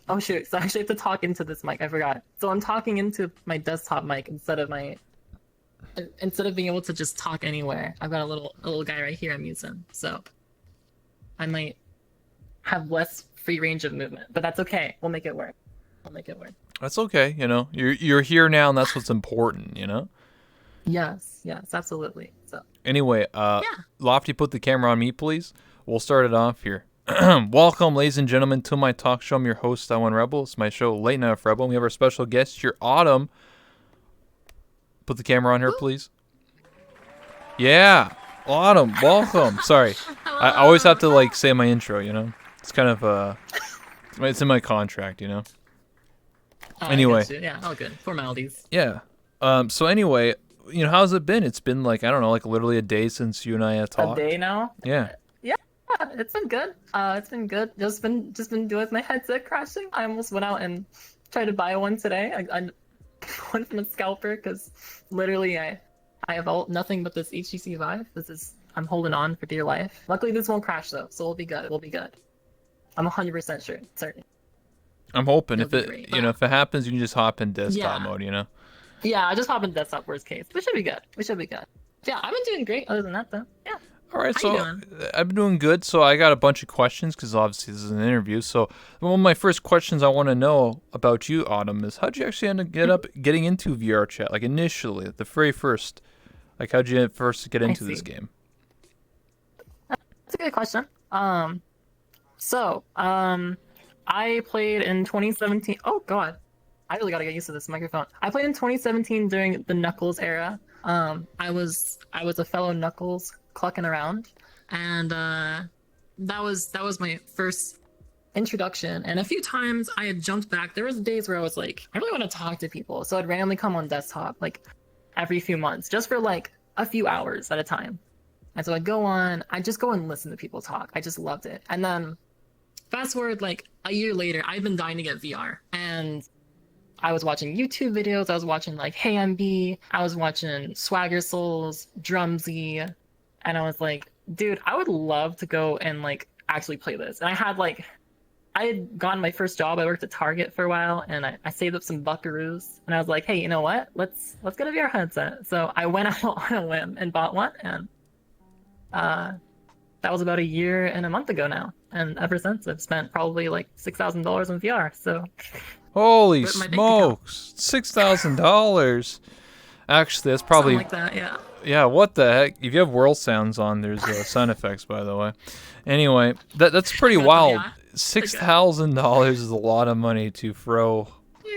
Oh shoot, so I actually have to talk into this mic. I forgot. So I'm talking into my desktop mic instead of being able to just talk anywhere. I've got a little guy right here I'm using. So I might have less free range of movement, but that's okay. We'll make it work. We'll make it work. That's okay. You're here now, and that's what's important. Yes, absolutely. So Anyway, yeah. Lofty, put the camera on me, please. We'll start it off here. Welcome, ladies and gentlemen, to my talk show. I'm your host, I One Rebel. It's my show, Late Night with Rebel. And we have our special guest here, Autumn. Put the camera on her, please. Yeah, Autumn, welcome. Sorry, I always have to like say my intro. It's kind of it's in my contract. Oh, I Anyway, got you. Yeah, all good. Formalities. yeah. So anyway, how's it been? It's been like, I don't know, like literally a day since you and I A talked. day now. Yeah. Yeah, it's been good. It's been good. Just been doing my headset crashing. I almost went out and tried to buy one today. I one from a scalper because literally I have nothing but this HTC Vive. I'm holding on for dear life. Luckily this won't crash though, so we'll be good. We'll be good. I'm 100% sure, certain. I'm hoping It'll if be it great. if it happens, you can just hop in desktop Yeah, mode. yeah. I just hop in desktop worst case. We should be good. We should be good. Yeah, I've been doing great. Other than that though, yeah. All right, How you so doing? I've been doing good. So I got a bunch of questions because obviously this is an interview. So one of my first questions I want to know about you, Autumn, is how'd you actually end up getting into VR chat? Like initially, the very first, like how'd you first get I into this see. game? That's a good question. So, I played in 2017. Oh God, I really gotta get used to this microphone. I played in 2017 during the Knuckles era. I was a fellow Knuckles clucking around, and that was my first introduction. And a few times I had jumped back. There was days where I was like, I really want to talk to people, so I'd randomly come on desktop like every few months, just for like a few hours at a time. And so I'd just go and listen to people talk. I just loved it. And then fast forward like a year later, I've been dying to get VR. And I was watching YouTube videos. I was watching like Hey MB. I was watching Swagger Souls, Drumsy. And I was like, dude, I would love to go and like actually play this. And I had gotten my first job. I worked at Target for a while and I saved up some buckaroos. And I was like, hey, you know what? Let's get a VR headset. So I went out on a whim and bought one. And uh, that was about a year and a month ago now. And ever since, I've spent probably like $6,000 on VR. So Holy rip my bank account. smokes, $6,000. Actually, that's Something probably like that, yeah. yeah. What the heck? If you have world sounds on, there's sound effects, by the way. Anyway, that's I pretty got that, wild. yeah. Six Okay. thousand dollars is a lot of money to throw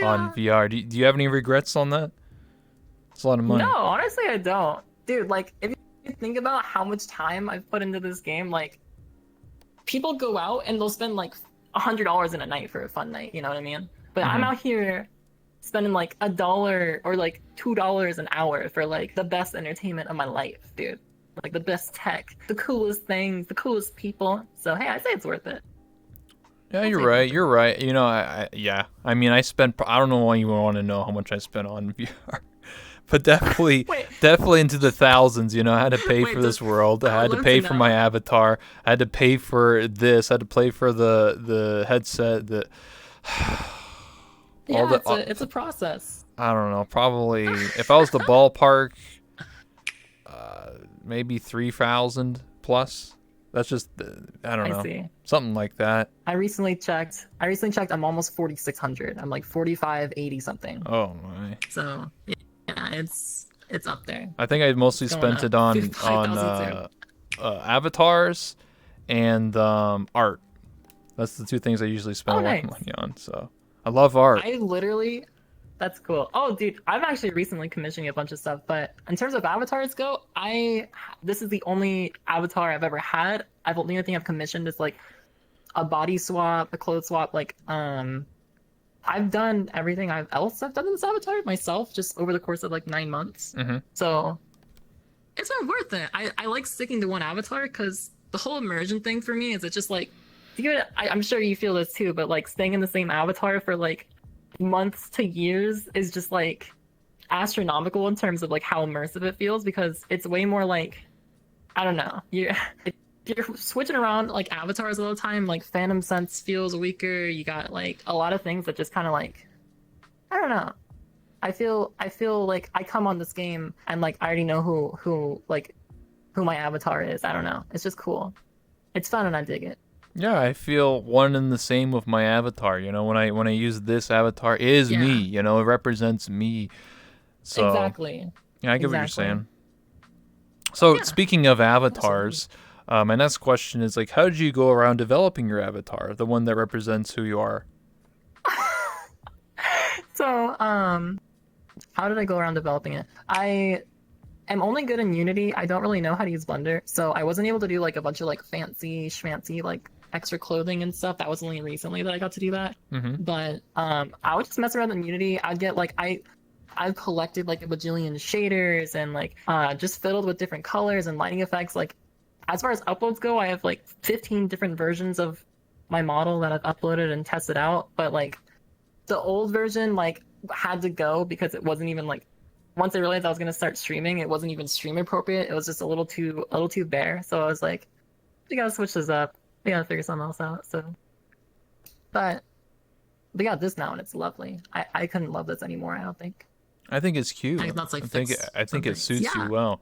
on Yeah. VR. Do you have any regrets on that? It's a lot of No, money. honestly, I don't. Dude, like, if you think about how much time I've put into this game, like, people go out and they'll spend like $100 in a night for a fun night, you know what I mean? But I'm Hmm. out here spending like $1 or like $2 an hour for like the best entertainment of my life, dude. Like the best tech, the coolest things, the coolest people. So hey, I say it's worth it. Yeah, I'd you're say it's right. worth it. You're right. Yeah. I mean, I spent. I don't know why you want to know how much I spent on VR, but definitely, Wait, definitely into the thousands. I had to pay wait, for this world. I I would had to love to pay for my know. avatar. I had to pay for this. I had to pay for the headset. The all Yeah, the it's a process. I don't know. Probably if I was the ballpark, maybe 3,000 plus. That's just I don't I know, see. something like that. I recently checked. I'm almost 4,600. I'm like 4580 something. Oh my. So yeah, it's up there. I think I It's mostly going spent up. it on 5,000 too. avatars and art. That's the two things I usually spend Oh, a lot of nice. money on. So I love art. I literally, that's cool. Oh, dude, I've actually recently commissioned a bunch of stuff, but in terms of avatars go, this is the only avatar I've ever had. The only thing I've commissioned is like a body swap, a clothes swap. Like, I've done everything I've done in this avatar myself, just over the course of like 9 months. Hmm. So it's been worth it. I like sticking to one avatar because the whole immersion thing for me is it's just like, I'm sure you feel this too, but like staying in the same avatar for like months to years is just like astronomical in terms of like how immersive it feels because it's way more like I don't know. You you're switching around like avatars all the time. Like Phantom Sense feels weaker. You got like a lot of things that just kind of like I don't know. I feel like I come on this game and like I already know who my avatar is. I don't know. It's just cool. It's fun and I dig it. Yeah, I feel one and the same with my avatar. You know, when I use this avatar, it is me. Yeah, You know, it represents me. So exactly. yeah, I get what you're Exactly. saying. So Yeah, speaking of absolutely. avatars, my next question is like, how did you go around developing your avatar, the one that represents who you are? So, how did I go around developing it? I am only good in Unity. I don't really know how to use Blender, so I wasn't able to do like a bunch of like fancy schmancy like extra clothing and stuff. That was only recently that I got to do that. Mm-hmm. But I would just mess around in Unity. I'd get like I've collected like a bajillion shaders and like just fiddled with different colors and lighting effects. Like as far as uploads go, I have like 15 different versions of my model that I've uploaded and tested out. But like the old version like had to go because it wasn't even like once I realized I was gonna start streaming, it wasn't even stream appropriate. It was just a little too bare. So I was like, we gotta switch this up. We gotta figure something else out. So but we got this now and it's lovely. I couldn't love this anymore, I don't think. I think it's cute. I think that's like fix I think some it things. suits you Yeah. well.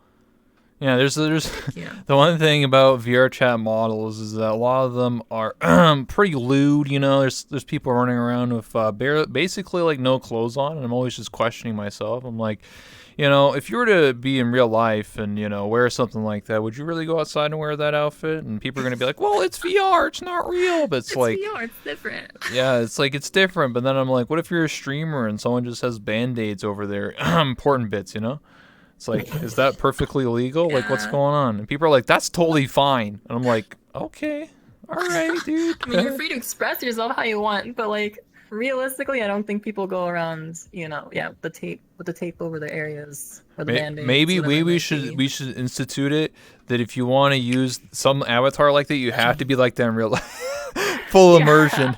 Yeah, there's Thank you. the one thing about VR chat models is that a lot of them are pretty lewd. You know, there's people running around with basically like no clothes on, and I'm always just questioning myself. I'm like, you know, if you were to be in real life and you know wear something like that, would you really go outside and wear that outfit? And people are gonna be like, well, it's VR, it's not real. But it's It's like, VR, it's different. yeah, it's like it's different. But then I'm like, what if you're a streamer and someone just has band-aids over their important bits? You know? It's like, is that perfectly legal? Like, what's Yeah. going on? And people are like, that's totally fine. And I'm like, okay, all right, dude. I mean, you're free to express yourself how you want, but like realistically, I don't think people go around, yeah, with the tape over their areas or the band-aids, Maybe whatever it we might should be. institute it that if you want to use some avatar like that, you have to be like that in real life, full Yeah. immersion.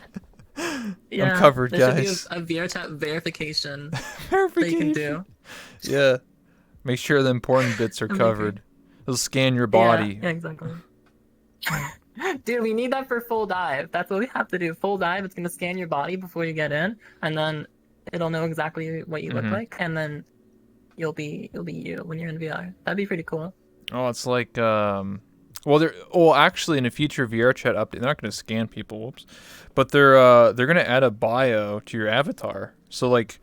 I'm Yeah. covered, There should be guys. a VR chat verification that you can Verification. do. Yeah, make sure the important bits are That'd be great. covered. It'll scan your Yeah, body. yeah, exactly. Dude, we need that for full dive. That's what we have to do. Full dive, it's gonna scan your body before you get in, and then it'll know exactly what you look Hmm. like, and then you'll be you when you're in VR. That'd be pretty cool. Oh, it's like well actually in a future VR chat update, they're not going to scan people, whoops. But they're going to add a bio to your avatar. So like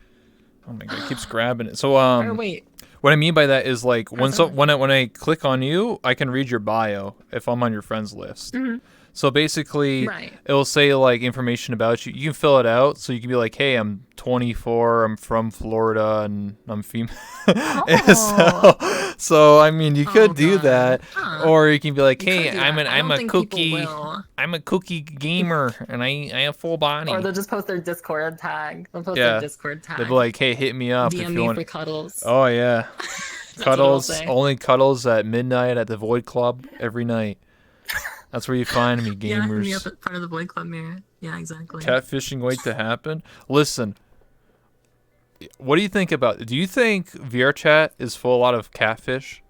oh my god, it keeps grabbing it. So Or wait, what I mean by that is like oh, sorry. when I click on you, I can read your bio if I'm on your friends list. Mhm. So basically, Right. it'll say like information about you. You can fill it out, so you can be like, "Hey, I'm 24. I'm from Florida, and I'm female." Oh, So I mean, you oh could do God. that, Huh. or you can be like, You could "Hey, do that. I I'm don't a think people cookie. will. I'm a cookie gamer, and I have full Or body." they'll just post their Discord tag. They'll post their Yeah, Discord they'd be tag. like, "Hey, hit me up if DM you me want." for cuddles. Oh yeah, That's what it'll cuddles say. only cuddles at midnight at the Void Club every night. That's where you find me, Yeah, hit me up gamers. at front of the Void Club mirror. Yeah, exactly. Catfishing wait to happen. Listen, what do you think about? Do you think VR chat is full a lot of catfish?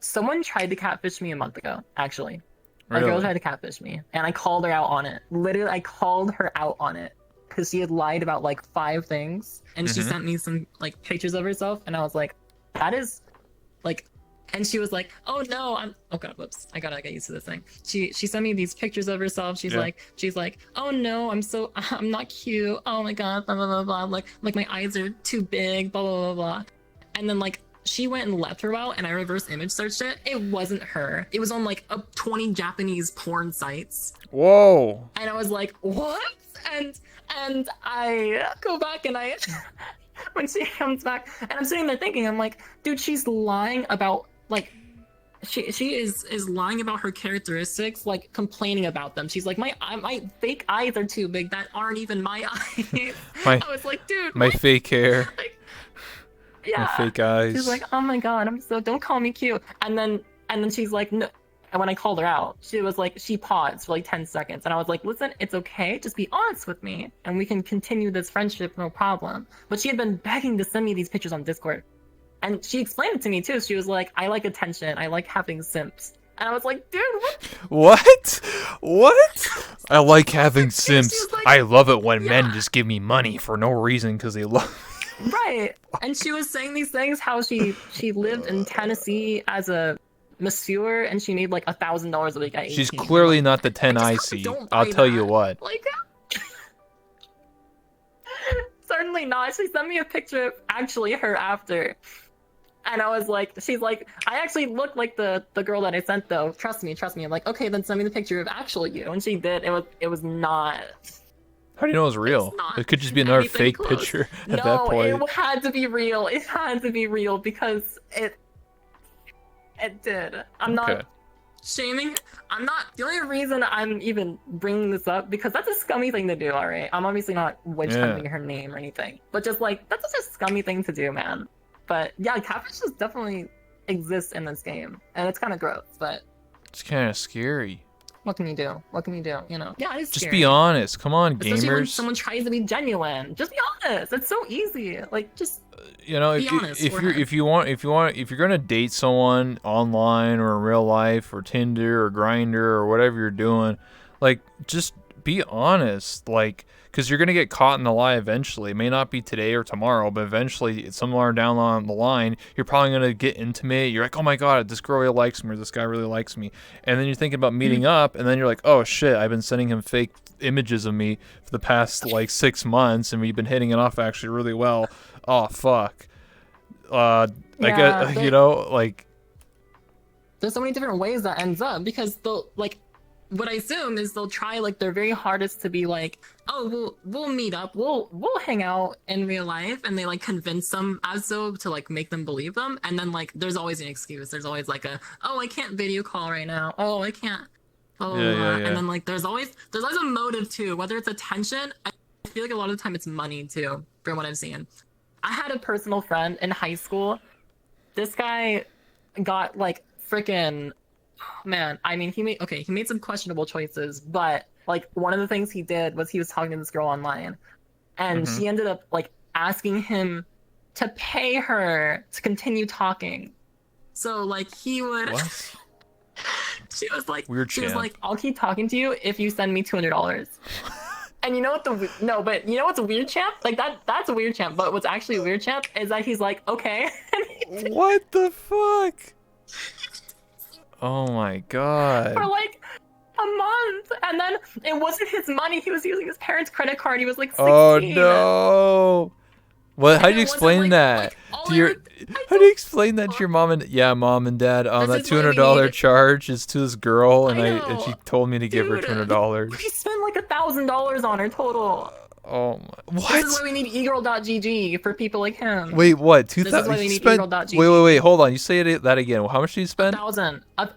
Someone tried to catfish me a month ago, actually. A girl Really? tried to catfish me, and I called her out on it. Literally, I called her out on it because she had lied about like 5 things, and she Mm-hmm. sent me some like pictures of herself, and I was like, that is like, and she was like, oh no, oh god, whoops, I gotta get used to this thing. She sent me these pictures of herself. Yeah. She's like, oh no, I'm not cute. Oh my god, blah blah blah blah. Like my eyes are too big, blah blah blah blah. And then like she went and left for a while, and I reverse image searched it. It wasn't her. It was on like 20 Japanese porn sites, Whoa. and I was like, what? And I go back and I when she comes back, and I'm sitting there thinking, I'm like, dude, she's lying about like she is lying about her characteristics, like complaining about them. She's like, my fake eyes are too big. That aren't even my eyes. My I was like, dude, my what? fake hair, Like, my yeah. fake She's eyes. like, oh my god, don't call me cute. And then she's like, no. And when I called her out, she was like, she paused for like 10 seconds. And I was like, listen, it's okay. Just be honest with me. And we can continue this friendship, no problem. But she had been begging to send me these pictures on Discord. And she explained it to me too. She was like, I like attention. I like having simps. And I was like, dude, what? What? I like having simps. like- I love it when Yeah. men just give me money for no reason because they love. Right. And she was saying these things, how she lived in Tennessee as a masseur, and she made like $1,000 a week at 18. She's clearly Like, not the 10 I just see. don't I'll buy tell you that. what. Like, certainly not. She sent me a picture of actually her after. And I was like, she's like, I actually look like the girl that I sent though. Trust me. I'm like, okay, then send me the picture of actually you. And she did. It was not. How do you know it's real? It's not It could just be another anything fake close. picture at that No, point. it had to be real. It had to be real because it did. I'm Okay. not shaming. I'm not. The only reason I'm even bringing this up because that's a scummy thing to do. All right, I'm obviously not witch hunting her name or anything, but just like that's such a scummy thing to do, man. But yeah, catfish just definitely exists in this game, and it's kind of gross. But It's kind of scary. what can you do? What can you do? You know? Yeah, it's Just scary. be honest. Come on, Especially when gamers. someone tries to be genuine. Just be honest. It's so easy. Like just. You know, Be honest, if we're you're him. if you're gonna date someone online or in real life or Tinder or Grinder or whatever you're doing, like just be honest, like because you're gonna get caught in the lie eventually. It may not be today or tomorrow, but eventually somewhere down the line, you're probably gonna get intimate. You're like, oh my god, this girl really likes me, or this guy really likes me, and then you're thinking about meeting up, and then you're like, oh shit, I've been sending him fake images of me for the past like 6 months, and we've been hitting it off actually really well. Oh fuck. I Yeah, guess you know, like there's so many different ways that ends up because they'll like what I assume is they'll try like their very hardest to be like, oh, we'll meet up, we'll hang out in real life, and they like convince them as though to like make them believe them, and then like there's always an excuse. There's always like a, oh, I can't video call right now. Oh, I can't. Oh, Yeah. and then like there's always a motive too, whether it's attention. I feel like a lot of the time it's money too, from what I've seen. I had a personal friend in high school. This guy got like freaking man. I mean, he made some questionable choices, but like one of the things he did was he was talking to this girl online, and she ended up like asking him to pay her to continue talking. So like he would. what? She was like, Weird she was champ. like, I'll keep talking to you if you send me $200. And you know what but you know what's a weird, champ? Like that's a weird, champ. But what's actually a weird, champ, is that he's like, okay. What the fuck? Oh my god. For like a month, and then it wasn't his money. He was using his parents' credit card. He was like 16. Oh no. What? How do you it wasn't, explain like- that like, all to I your? would- I How do you explain that to your mom and mom and dad? This That is why we $200 need- charge is to this girl, and I and know. she told me to give her Dude, $200. We spent like $1,000 on her total. Oh my! This is why What? we need egirl.gg for people like him. Wait, what? This is 2,000? why we You need spent? egirl.gg. Wait! Hold on. You say that again. How much did you spend? 1,000. At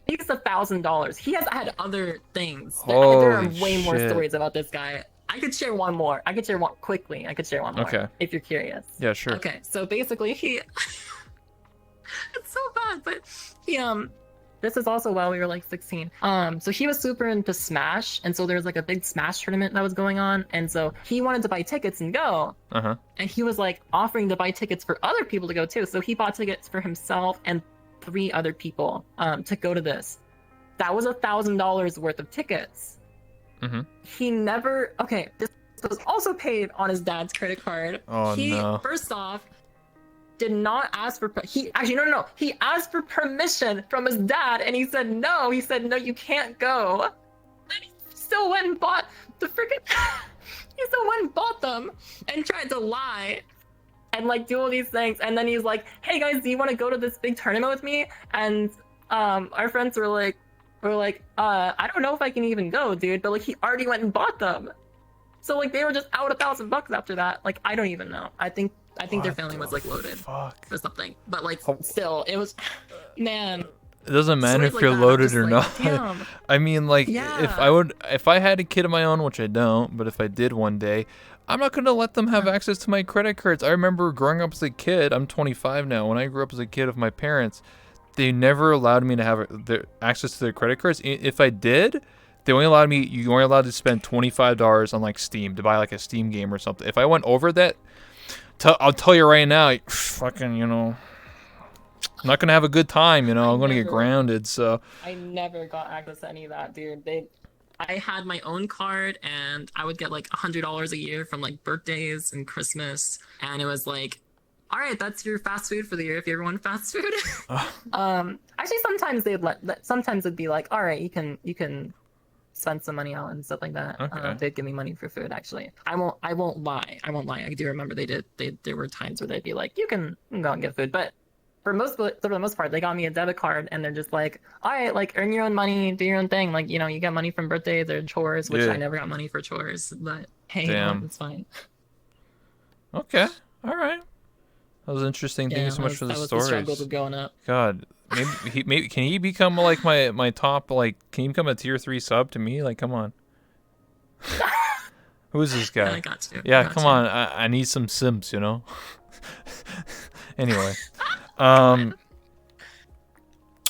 least $1,000. He has had other things. There Holy are way more shit. stories about this guy. I could share one more. I could share one quickly. I could share one more. Okay. If you're curious. Yeah, sure. Okay, so basically he it's so bad, but he this is also while we were like 16. So he was super into Smash, and so there was like a big Smash tournament that was going on, and so he wanted to buy tickets and go. Uh-huh. And he was like offering to buy tickets for other people to go too. So he bought tickets for himself and 3 other people to go to this. That was $1,000 worth of tickets. Mhm. He never this was also paid on his dad's credit card. Oh, he no. first off did not ask for he actually no he asked for permission from his dad, and he said no. He said no, you can't go. And he still went and bought the freaking he still went and bought them and tried to lie and like do all these things, and then he's like, hey guys, do you want to go to this big tournament with me? And our friends were like I don't know if I can even go, dude, but like he already went and bought them. So like they were just out $1,000 after that. Like I don't even know. I think their What family the was like loaded Fuck. or something. But like How- still, it was man. It doesn't matter if stories you're like that, I'm loaded just or like, not. damn. I mean, like, Yeah. if I had a kid of my own, which I don't, but if I did one day, I'm not gonna let them have access to my credit cards. I remember growing up as a kid. I'm 25 now. When I grew up as a kid with my parents, they never allowed me to have their access to their credit cards. If I did, you only allowed to spend $25 on like Steam to buy like a Steam game or something. If I went over that, I'll tell you right now, fucking, I'm not gonna have a good time, you know. I'm gonna get never- grounded. So I never got access to any of that, dude. I had my own card, and I would get like $100 a year from like birthdays and Christmas, and it was like, all right, that's your fast food for the year if you ever want fast food. Actually, sometimes sometimes it'd be like, all right, you can spend some money out and stuff like that. Okay. They'd give me money for food. Actually, I won't lie. I do remember there were times where they'd be like, you can go and get food, but for the most part, they got me a debit card, and they're just like, all right, like earn your own money, do your own thing. Like, you know, you get money from birthdays or chores, which Yeah. I never got money for chores, but hey, Damn. it's fine. Okay. All right. That was interesting. Thank you so much for the that was stories. the struggles of growing up. God, maybe can he become like my top, like, can he become a tier 3 sub to me? Like, come on. Who is this guy? Yeah, I got you. Yeah, I got come you. on. I need some Sims, you know. Anyway,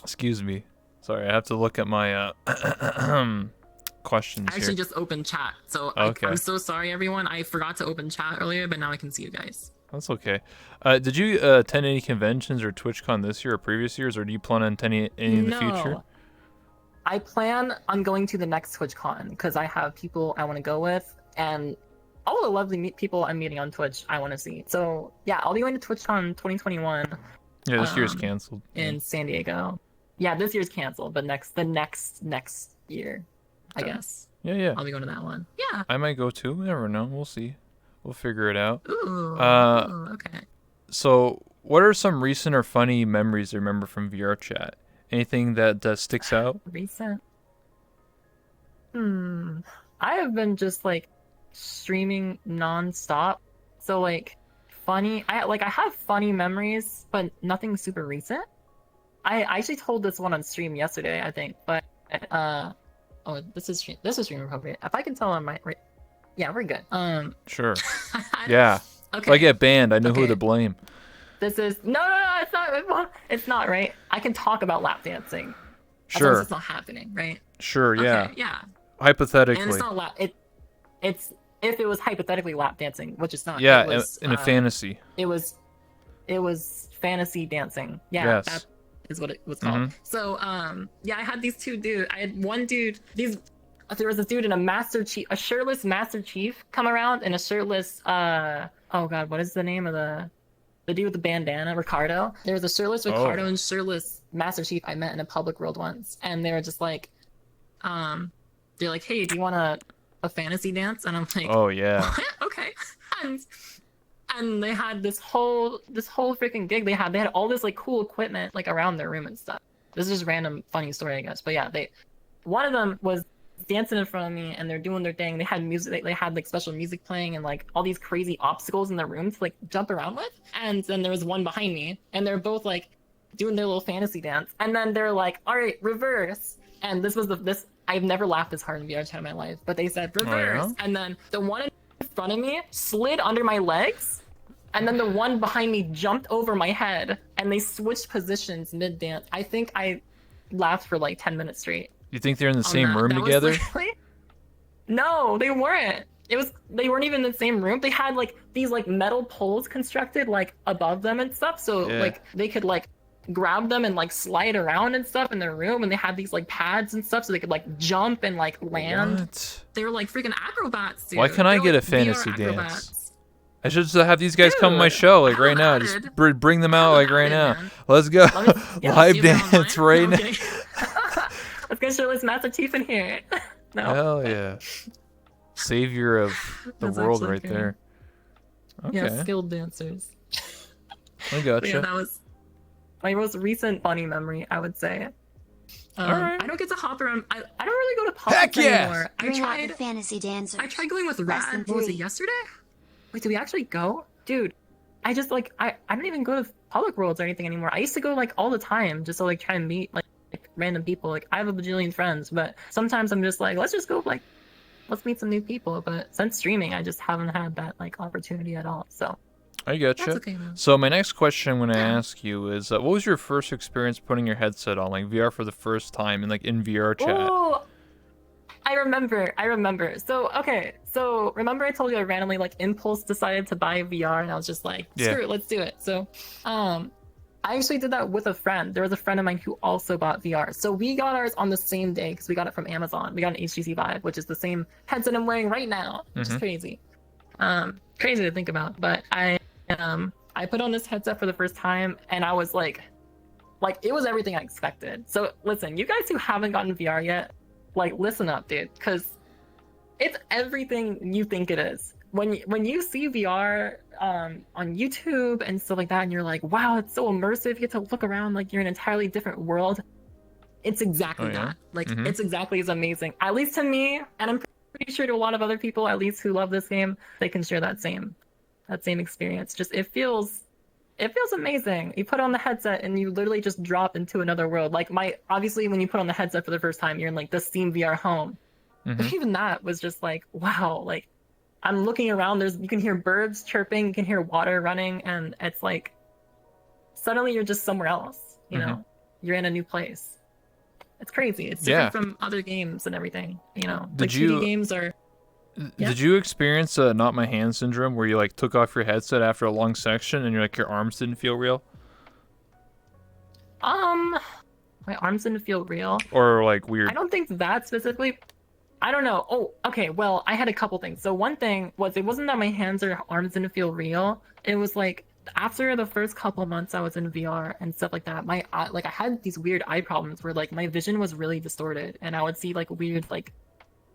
excuse me. Sorry, I have to look at my questions I actually here. just opened chat, so Okay. I'm so sorry, everyone. I forgot to open chat earlier, but now I can see you guys. That's okay. Did you attend any conventions or TwitchCon this year or previous years, or do you plan on attending any in the future? No. I plan on going to the next TwitchCon because I have people I want to go with, and all the lovely people I'm meeting on Twitch I want to see. So yeah, I'll be going to TwitchCon 2021 Yeah, this year's canceled. in San Diego. Yeah, this year's canceled, but the next year, I guess. Yeah. I'll be going to that one. Yeah. I might go too. We never know. We'll see. We'll figure it out. Ooh. Okay. So, what are some recent or funny memories you remember from VR chat? Anything that sticks out? Recent. I have been just like streaming non-stop. So like funny, I have funny memories, but nothing super recent. I actually told this one on stream yesterday, I think, but oh, this is stream appropriate. If I can tell on my right, yeah, we're good. Sure. Yeah. Okay. If I get banned, I know who Okay. to blame. This is no, it's not. It's not right. I can talk about lap dancing. As long Sure. as it's not happening, right? Sure. Yeah. Okay, yeah. Hypothetically. And it's not lap. It's if it was hypothetically lap dancing, which it's not. Yeah, It was, in a fantasy. It was fantasy dancing. Yeah, Yes. that is what it was called. Mhm. So yeah, I had these two dudes. I had one dude. There was this dude in a shirtless Master Chief come around, and a shirtless oh god, what is the name of the dude with the bandana, Ricardo? There was a shirtless Ricardo and shirtless Master Chief I met in a public world once, and they were just like, they're like, hey, do you want a fantasy dance? And I'm like, Oh yeah. what? Okay. And they had this whole freaking gig. They had all this like cool equipment like around their room and stuff. This is just random funny story, I guess. But yeah, one of them was dancing in front of me, and they're doing their thing. They had music. They had like special music playing and like all these crazy obstacles in their room to like jump around with. And then there was one behind me, and they're both like doing their little fantasy dance. And then they're like, all right, reverse. And this was this. I've never laughed this hard in VR chat in my life. But they said reverse, yeah? and then the one in front of me slid under my legs. And then the one behind me jumped over my head, and they switched positions mid-dance. I think I laughed for like 10 minutes straight. You think they're in the on same that. room That was together? literally- No, they weren't. They weren't even in the same room. They had like these like metal poles constructed like above them and stuff, so Yeah. like they could like grab them and like slide around and stuff in their room, and they had these like pads and stuff so they could like jump and like land. What? They were like freaking acrobats, dude. Why can't I They were, get a like, fantasy VR dance? acrobats. I should just have these guys come on my Dude, show like right I'm now. at Just it. bring them out like right I'm now. at it, man. Let's go. Let me- yeah, Live see if they're dance online. right No, now. I'm kidding. Let's get shirtless Master Chief in here. No. Hell yeah. Savior of the That's world actually right good. there. Okay. Yeah, skilled dancers. I But gotcha. yeah, that was my most recent funny memory, I would say. Alright. I don't get to hop around. I don't really go to pubs Heck yeah! anymore. Bring out the fantasy dancers. I tried going with Less than Rad. What was it, 3. yesterday? Wait, did we actually go? Dude, I just like I don't even go to public worlds or anything anymore. I used to go like all the time just to like try and meet like random people. Like I have a bajillion friends, but sometimes I'm just like, let's just go like let's meet some new people. But since streaming, I just haven't had that like opportunity at all. So I gotcha. that's okay, man. So my next question when I Yeah. ask you is, what was your first experience putting your headset on, like VR for the first time, and like in VR chat? Oh, I remember. So, okay. So, remember I told you I randomly, like, impulse decided to buy VR, and I was just like, Yeah. screw it, let's do it. So, I actually did that with a friend. There was a friend of mine who also bought VR. So we got ours on the same day because we got it from Amazon. We got an HTC Vive, which is the same headset I'm wearing right now, which is crazy. Crazy to think about. But I put on this headset for the first time and I was like it was everything I expected. So listen, you guys who haven't gotten VR yet, like listen up, dude, because it's everything you think it is. When you see VR on YouTube and stuff like that, and you're like, wow, it's so immersive. You get to look around like you're in an entirely different world. It's exactly that. Like it's exactly as amazing. At least to me, and I'm pretty sure to a lot of other people, at least who love this game, they can share that same experience. Just it feels amazing. You put on the headset and you literally just drop into another world. Like obviously when you put on the headset for the first time, you're in like the Steam VR home. But even that was just like, wow, like I'm looking around, you can hear birds chirping, you can hear water running, and it's like suddenly you're just somewhere else, you know? You're in a new place. It's crazy. It's different from other games and everything, you know? Like 2D games are Did you experience not my hand syndrome where you like took off your headset after a long section and you're like your arms didn't feel real? My arms didn't feel real. Or like weird. I don't think that specifically. I don't know. Oh, okay. Well, I had a couple things. So one thing was it wasn't that my hands or arms didn't feel real. It was like after the first couple months I was in VR and stuff like that, my like I had these weird eye problems where like my vision was really distorted and I would see like weird like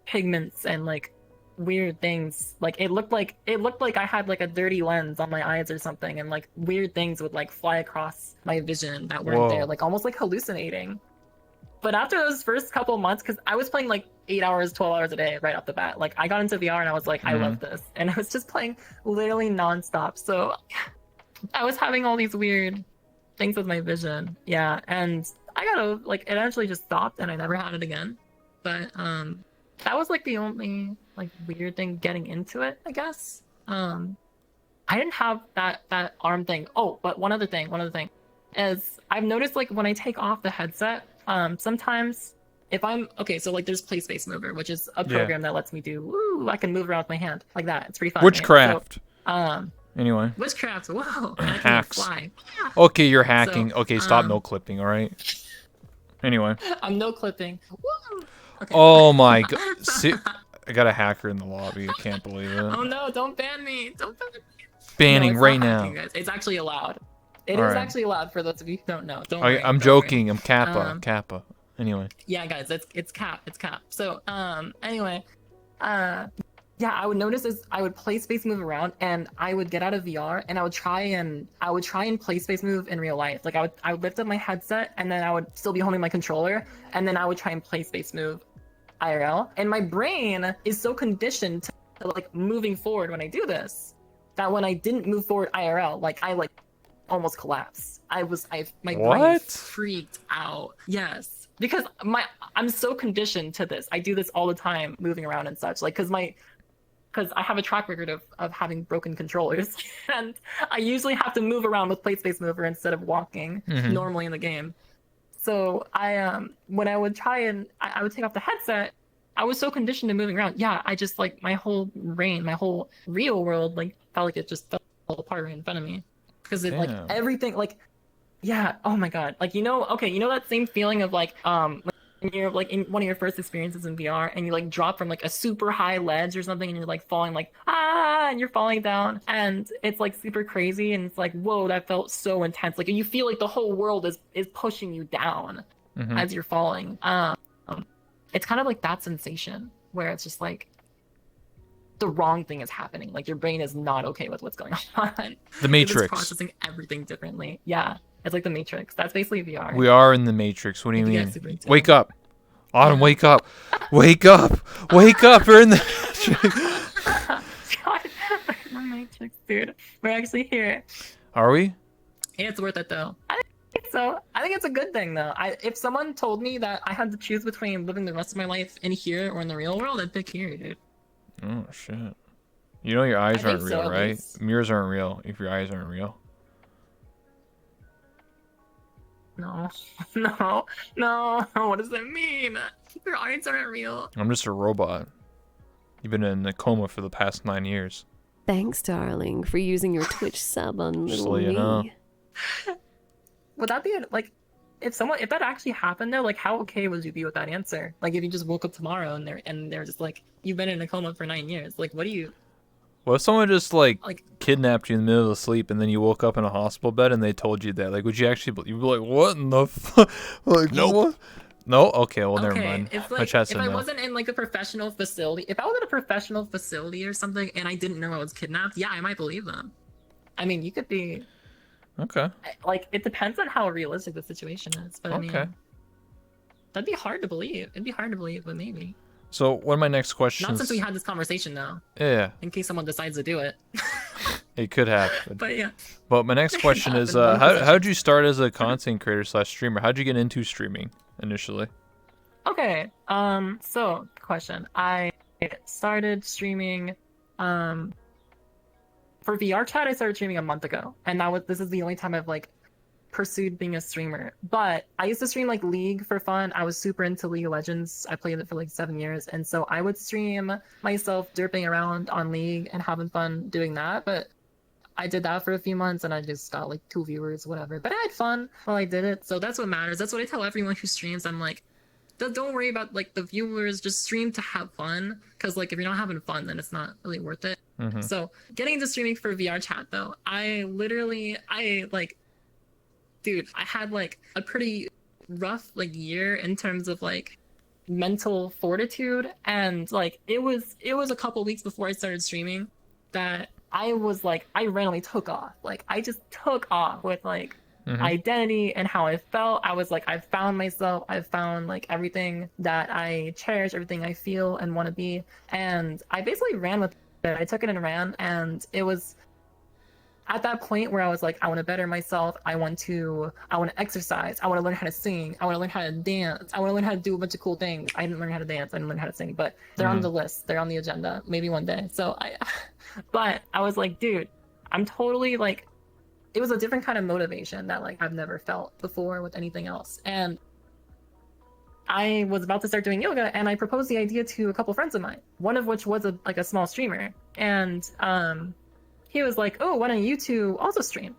pigments and like weird things. Like it looked like I had like a dirty lens on my eyes or something, and like weird things would like fly across my vision that weren't there, like almost like hallucinating. But after those first couple months, because I was playing like 8 hours, 12 hours a day right off the bat, like I got into VR and I was like, I love this, and I was just playing literally nonstop. So I was having all these weird things with my vision, yeah, and I gotta like it eventually just stopped and I never had it again. But that was like the only like weird thing getting into it, I guess. I didn't have that arm thing. Oh, but one other thing is I've noticed like when I take off the headset, sometimes if I'm okay, so like there's Play Space Mover, which is a program that lets me do I can move around with my hand like that. It's pretty fun. Witchcraft. So, anyway. Witchcraft. Whoa. Hacks. Fly. Okay, you're hacking. So, okay, stop no clipping. All right. Anyway. I'm no clipping. Woo! Okay. Oh my god. See, I got a hacker in the lobby. I can't believe it. Oh no! Don't ban me! Don't ban me! Banning right now. Hacking, guys. It's actually allowed. It is actually allowed for those of you who don't know. Don't worry. I'm joking. I'm Kappa. Anyway. Yeah, guys, it's cap. So, anyway, yeah, I would notice is I would play Space Move around, and I would get out of VR, and I would try and play Space Move in real life. Like I would lift up my headset, and then I would still be holding my controller, and then I would try and play Space Move IRL. And my brain is so conditioned to like moving forward when I do this, that when I didn't move forward IRL, like I like almost collapsed. My brain freaked out. Yes. Because I'm so conditioned to this. I do this all the time, moving around and such. Like, because I have a track record of having broken controllers, and I usually have to move around with Play Space Mover instead of walking normally in the game. So when I would try and I would take off the headset, I was so conditioned to moving around. Yeah, I just like my whole brain, my whole real world, like felt like it just fell apart right in front of me, because it like everything like. Yeah. Oh my God. Like, that same feeling of like, when you're like in one of your first experiences in VR and you like drop from like a super high ledge or something and you're like falling like, and you're falling down and it's like super crazy and it's like, whoa, that felt so intense. Like you feel like the whole world is pushing you down as you're falling. It's kind of like that sensation where it's just like the wrong thing is happening. Like your brain is not okay with what's going on. The Matrix. It's processing everything differently. Yeah. It's like the Matrix. That's basically VR. We are in the Matrix. What do you mean? Wake up. Autumn, wake up. Wake up. Wake up. We're in the God, the Matrix, dude. We're actually here. Are we? It's worth it, though. I think so. I think it's a good thing, though. If someone told me that I had to choose between living the rest of my life in here or in the real world, I'd pick here, dude. Oh, shit. You know your eyes aren't real, right? Mirrors aren't real if your eyes aren't real. No. What does that mean? Your eyes aren't real. I'm just a robot. You've been in a coma for the past 9 years. Thanks, darling, for using your Twitch sub on little me. You know. would that be like, if that actually happened though, like how okay would you be with that answer? Like if you just woke up tomorrow and they're just like, you've been in a coma for 9 years, like what do you Well, if someone just like like? kidnapped you in the middle of sleep and then you woke up in a hospital bed and they told you that, like, would you actually? You'd be like, what in the? Like, Nope. what? No. Okay. Well, never Okay, mind. it's My like chat if said I no. wasn't in like a professional facility, if I was in a professional facility or something and I didn't know I was kidnapped, yeah, I might believe them. I mean, you could be Okay. like, it depends on how realistic the situation is, but I Okay. mean, that'd be hard to believe. It'd be hard to believe, but maybe. So, one of my next questions. Not since we had this conversation though, Yeah, in case someone decides to do it. it could happen. But yeah. But my next question is, how'd you start as a content creator / streamer? How'd you get into streaming initially? Okay. So question. I started streaming for VR chat. I started streaming a month ago, and this is the only time I've like pursued being a streamer. But I used to stream like League for fun. I was super into League of Legends. I played it for like 7 years, and so I would stream myself derping around on League and having fun doing that. But I did that for a few months and I just got like 2 viewers, whatever. But I had fun while I did it. So that's what matters. That's what I tell everyone who streams. I'm like, don't worry about like the viewers, just stream to have fun. Cause like if you're not having fun, then it's not really worth it. Mm-hmm. So getting into streaming for VR chat though, I dude, I had like a pretty rough like year in terms of like mental fortitude, and like it was a couple weeks before I started streaming that I was like, I randomly took off. Like I just took off with like identity and how I felt. I was like, I found myself. I found like everything that I cherish, everything I feel and want to be. And I basically ran with it. I took it and ran. And it was at that point where I was like, I want to better myself. I want to exercise. I want to learn how to sing. I want to learn how to dance. I want to learn how to do a bunch of cool things. I didn't learn how to dance. I didn't learn how to sing, but they're on the list. They're on the agenda. Maybe one day. But I was like, dude, I'm totally like, it was a different kind of motivation that like I've never felt before with anything else. And I was about to start doing yoga, and I proposed the idea to a couple friends of mine, one of which was a small streamer. And he was like, oh, why don't you two also stream?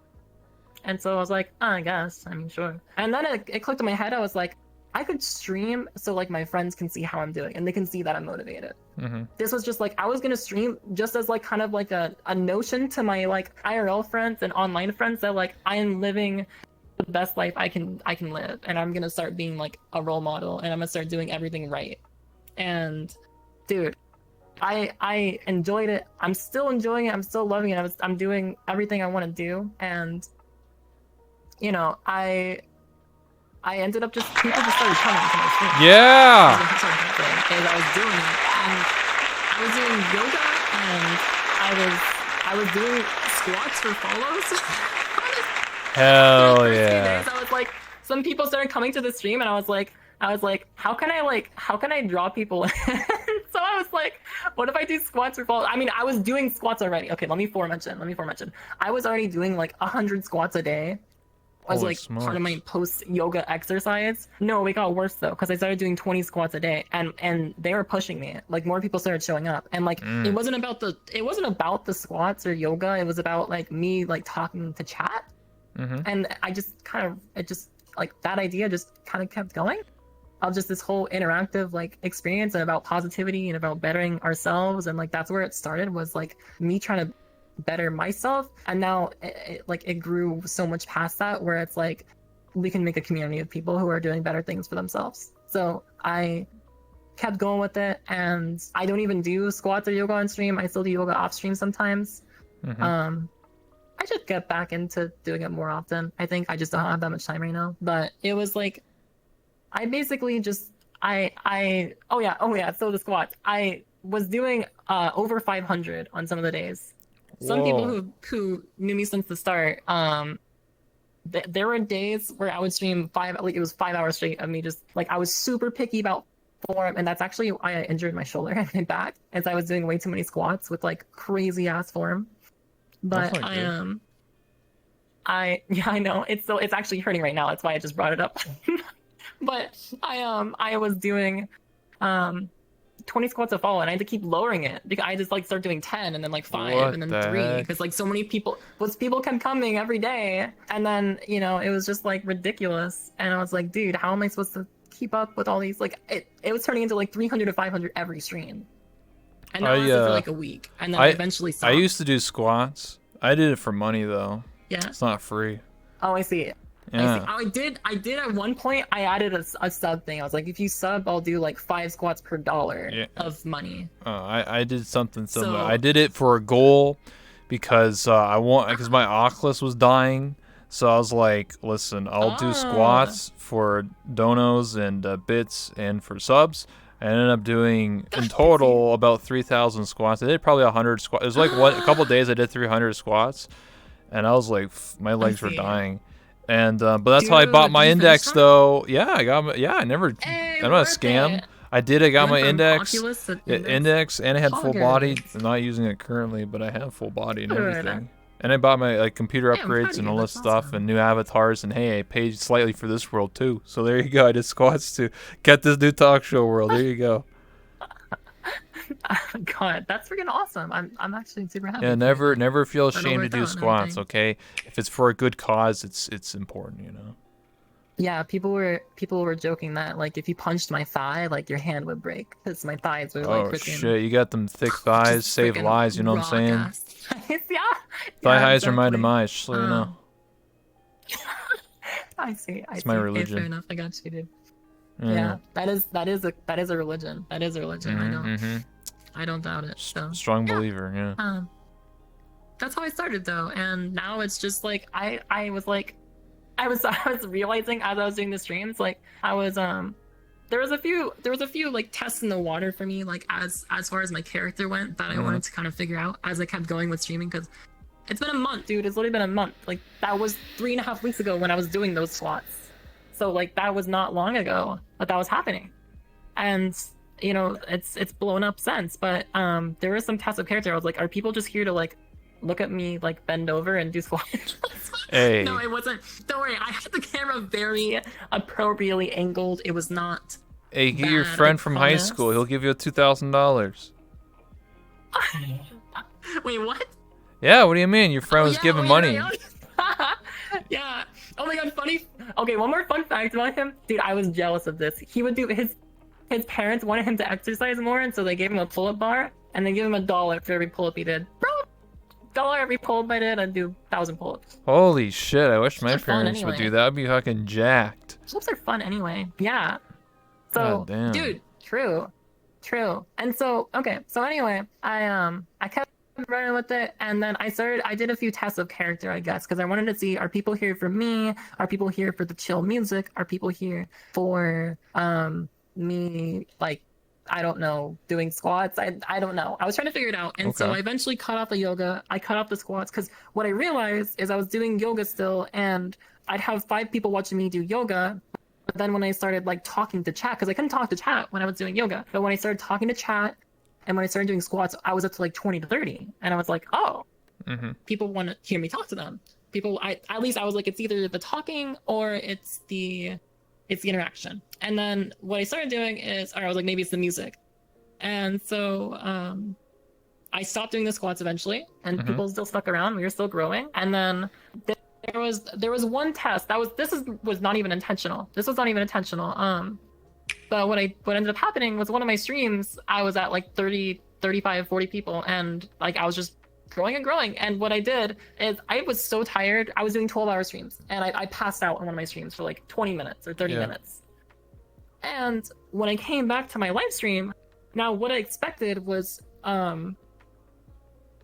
And so I was like, I guess, I mean, sure. And then it clicked in my head. I was like, I could stream so like my friends can see how I'm doing and they can see that I'm motivated. This was just like, I was gonna stream just as like kind of like a notion to my like IRL friends and online friends that like I am living the best life I can live, and I'm gonna start being like a role model, and I'm gonna start doing everything right. And dude, I enjoyed it. I'm still enjoying it. I'm still loving it. I'm doing everything I want to do, and you know, I ended up just, people just started coming to my stream. Yeah. As I was doing it, and I was doing yoga, and I was doing squats for follows. Hell First few yeah. days, I was like, some people started coming to the stream, and I was like, how can I draw people in? So I was like, what if I do squats for follows? I mean, I was doing squats already. Okay, let me foremention. I was already doing like 100 squats a day. Was Holy like smokes. part of my post yoga exercise. No, it got worse though, because I started doing 20 squats a day, and they were pushing me. Like more people started showing up, and like it wasn't about the squats or yoga. It was about like me like talking to chat, and it just like that idea just kind of kept going. Of just this whole interactive like experience and about positivity and about bettering ourselves, and like that's where it started, was like me trying to better myself. And now it grew so much past that, where it's like we can make a community of people who are doing better things for themselves. So I kept going with it, and I don't even do squats or yoga on stream. I still do yoga off stream sometimes. I should get back into doing it more often. I think I just don't have that much time right now. But it was like, I basically just oh yeah, so the squats, I was doing over 500 on some of the days. Some people who knew me since the start, there were days where I would stream it was 5 hours straight of me just like, I was super picky about form, and that's actually why I injured my shoulder and my back, as I was doing way too many squats with like crazy ass form. But I know it's actually hurting right now. That's why I just brought it up. But I was doing 20 squats a follow, and I had to keep lowering it because I just like start doing 10 and then like 5 What and then the 3 heck? because like so many people kept coming every day, and then it was just like ridiculous, and I was like, dude, how am I supposed to keep up with all these? Like it was turning into like 300 to 500 every stream, and that lasted for like a week, and then I eventually I stopped. used to do squats. I did it for money though. Yeah. It's not free. Oh, I see. I see. Yeah. Oh, I did at one point. I added a sub thing. I was like, if you sub, I'll do like 5 squats per dollar Yeah. of money. I did something similar. So- I did it for a goal because because my Oculus was dying. So I was like, listen, I'll do squats for donos and bits and for subs. I ended up doing in total about 3,000 squats. I did probably 100 squats. It was like a couple days I did 300 squats, and I was like, my legs were dying. And but that's how I bought my index though. Yeah, I got my, I never Hey, I'm not a scam. I got my index, index, and I had full body. I'm not using it currently, but I have full body and everything. And I bought my computer upgrades and all this stuff and new avatars. And hey, I paid slightly for this world too. So there you go. I did squats to get this new talk show world. There you go. God, that's freaking awesome. I'm actually super happy. Yeah, never feel ashamed to do squats. Okay, if it's for a good cause, it's important. Yeah, people were joking that like if you punched my thigh, like your hand would break because my thighs were like freaking. Shit, you got them thick thighs, save lives. You know what I'm saying? Yeah. Thigh highs are my demise, so you know. I see. It's my religion. Okay, fair enough. I got you, dude. Yeah, that is a religion. That is a religion. I don't doubt it. So strong believer. Yeah. That's how I started though, and now it's just like I was realizing as I was doing the streams, like I was there was a few like tests in the water for me, like as far as my character went, that I wanted to kind of figure out as I kept going with streaming, because it's been a month, dude. It's literally been a month. Like that was 3.5 weeks ago when I was doing those squats. So like that was not long ago that was happening, and it's blown up since. But there were some tests of character. I was like, are people just here to like look at me like bend over and do squats? Hey. No, it wasn't. Don't worry, I had the camera very appropriately angled. It was not. Hey, get your friend from high school. He'll give you $2,000. Wait, what? Yeah, what do you mean? Your friend was giving money. Yeah. Oh my god, funny. Okay, one more fun fact about him. Dude, I was jealous of this. He would do his parents wanted him to exercise more, and so they gave him a pull-up bar, and they gave him $1 for every pull-up he did. Bro, $1 every pull-up I did, I'd do 1,000 pull-ups. Holy shit, I wish my parents would do that. I'd be fucking jacked. Pull-ups are fun anyway. Yeah. So, dude, true. And so, okay, so anyway, I kept running with it, and then I did a few tests of character, I guess, because I wanted to see, are people here for me? Are people here for the chill music? Are people here for me, like, I don't know, doing squats? I don't know. I was trying to figure it out, and so I eventually cut off the yoga. I cut off the squats, because what I realized is I was doing yoga still, and I'd have 5 people watching me do yoga. But then when I started like talking to chat, because I couldn't talk to chat when I was doing yoga, but when I started talking to chat and when I started doing squats, I was up to like 20 to 30, and I was like, oh, people want to hear me talk to them. At least I was like, it's either the talking or it's the interaction. And then what I started doing is, or I was like, maybe it's the music, and so I stopped doing the squats eventually, and people still stuck around. We were still growing, and then. There was one test that was not even intentional. This was not even intentional. But what ended up happening was one of my streams, I was at like 30, 35, 40 people, and like I was just growing and growing. And what I did is I was so tired. I was doing 12-hour streams, and I passed out on one of my streams for like 20 minutes or 30 minutes. And when I came back to my live stream, now what I expected was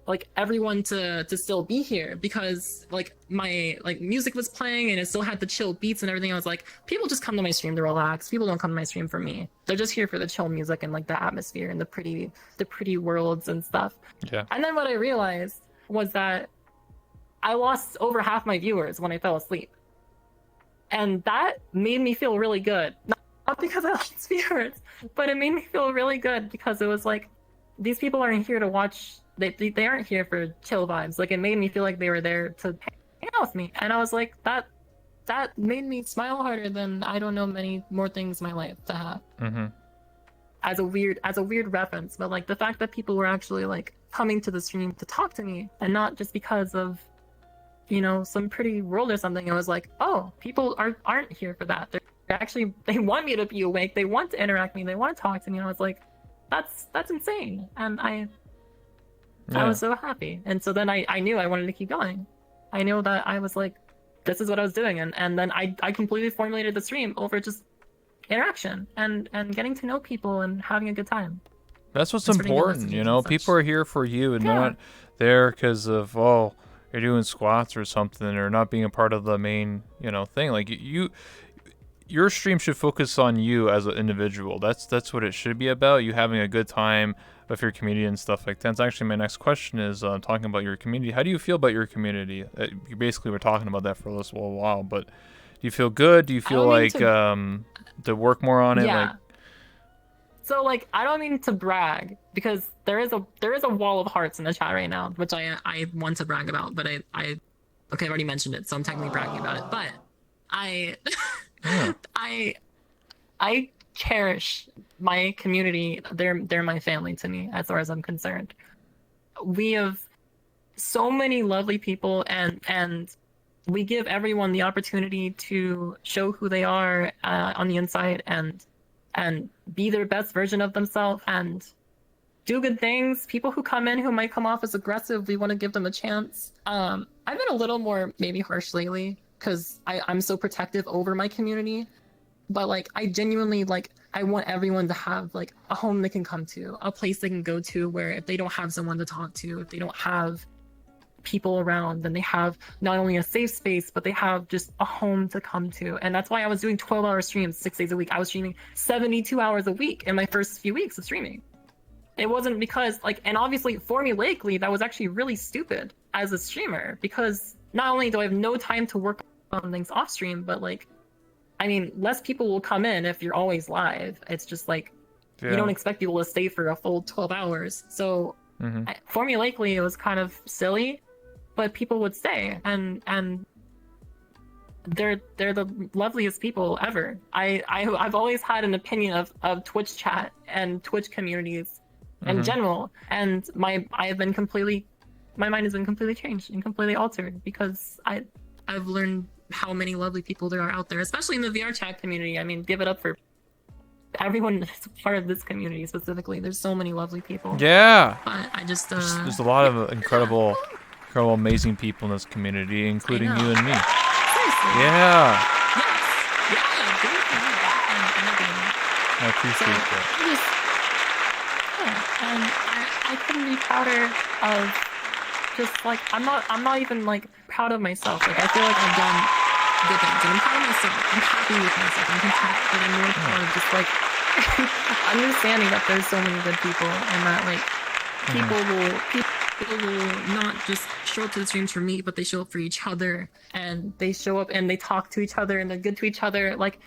like everyone to still be here, because like my like music was playing and it still had the chill beats and everything. I was like, people just come to my stream to relax. People don't come to my stream for me. They're just here for the chill music and like the atmosphere and the pretty worlds and stuff. Yeah. And then what I realized was that I lost over half my viewers when I fell asleep, and that made me feel really good. Not because I lost viewers, but it made me feel really good because it was like, these people aren't here to watch. They aren't here for chill vibes. Like, it made me feel like they were there to hang out with me, and I was like, that made me smile harder than I don't know many more things in my life to have. as a weird reference, but like the fact that people were actually like coming to the stream to talk to me and not just because of, you know, some pretty world or something. It was like, oh, people aren't here for that. They're actually, they want me to be awake. They want to interact with me. They want to talk to me. And I was like, that's insane. And I was so happy. And so then I knew I wanted to keep going. I knew that I was like, this is what I was doing. And then I completely formulated the stream over just interaction and getting to know people and having a good time. That's what's important, you know. People are here for you, and they're Yeah. not there because of, oh, you're doing squats or something, or not being a part of the main, you know, thing. Like your stream should focus on you as an individual. That's what it should be about. You having a good time with your community and stuff like that. That's actually my next question is talking about your community. How do you feel about your community? You basically were talking about that for a little while, but do you feel good? Do you feel like to work more on it? Yeah. Like, so like I don't mean to brag because there is a wall of hearts in the chat right now, which I want to brag about, but I okay, I've already mentioned it, so I'm technically bragging about it. But I yeah. I cherish my community. They're my family to me as far as I'm concerned. We have so many lovely people and we give everyone the opportunity to show who they are on the inside and be their best version of themselves and do good things. People who come in who might come off as aggressive, we want to give them a chance. I've been a little more maybe harsh lately because I'm so protective over my community. But like I genuinely like I want everyone to have like a home they can come to, a place they can go to where if they don't have someone to talk to, if they don't have people around, then they have not only a safe space, but they have just a home to come to. And that's why I was doing 12-hour streams 6 days a week. I was streaming 72 hours a week in my first few weeks of streaming. It wasn't because like, and obviously formulaically, that was actually really stupid as a streamer because not only do I have no time to work on things off stream, but like, I mean, less people will come in if you're always live. It's just like, you don't expect people to stay for a full 12 hours. So formulaically, it was kind of silly, but people would stay and they're the loveliest people ever. I've always had an opinion of Twitch chat and Twitch communities in general, and my mind has been completely changed and completely altered because I've learned how many lovely people there are out there, especially in the VR chat community. I mean, give it up for everyone that's part of this community specifically. There's so many lovely people. Yeah. But I just there's a lot of incredible, amazing people in this community, including you and me. Seriously. Yeah. Yes. Yeah. I appreciate that. And I couldn't be prouder of just like I'm not even like proud of myself. Like I feel like I've done good things and I'm proud of myself. I'm happy with myself. I'm content, but I'm more proud of just like understanding that there's so many good people and that like people will not just show up to the streams for me, but they show up for each other and they show up and they talk to each other and they're good to each other. Like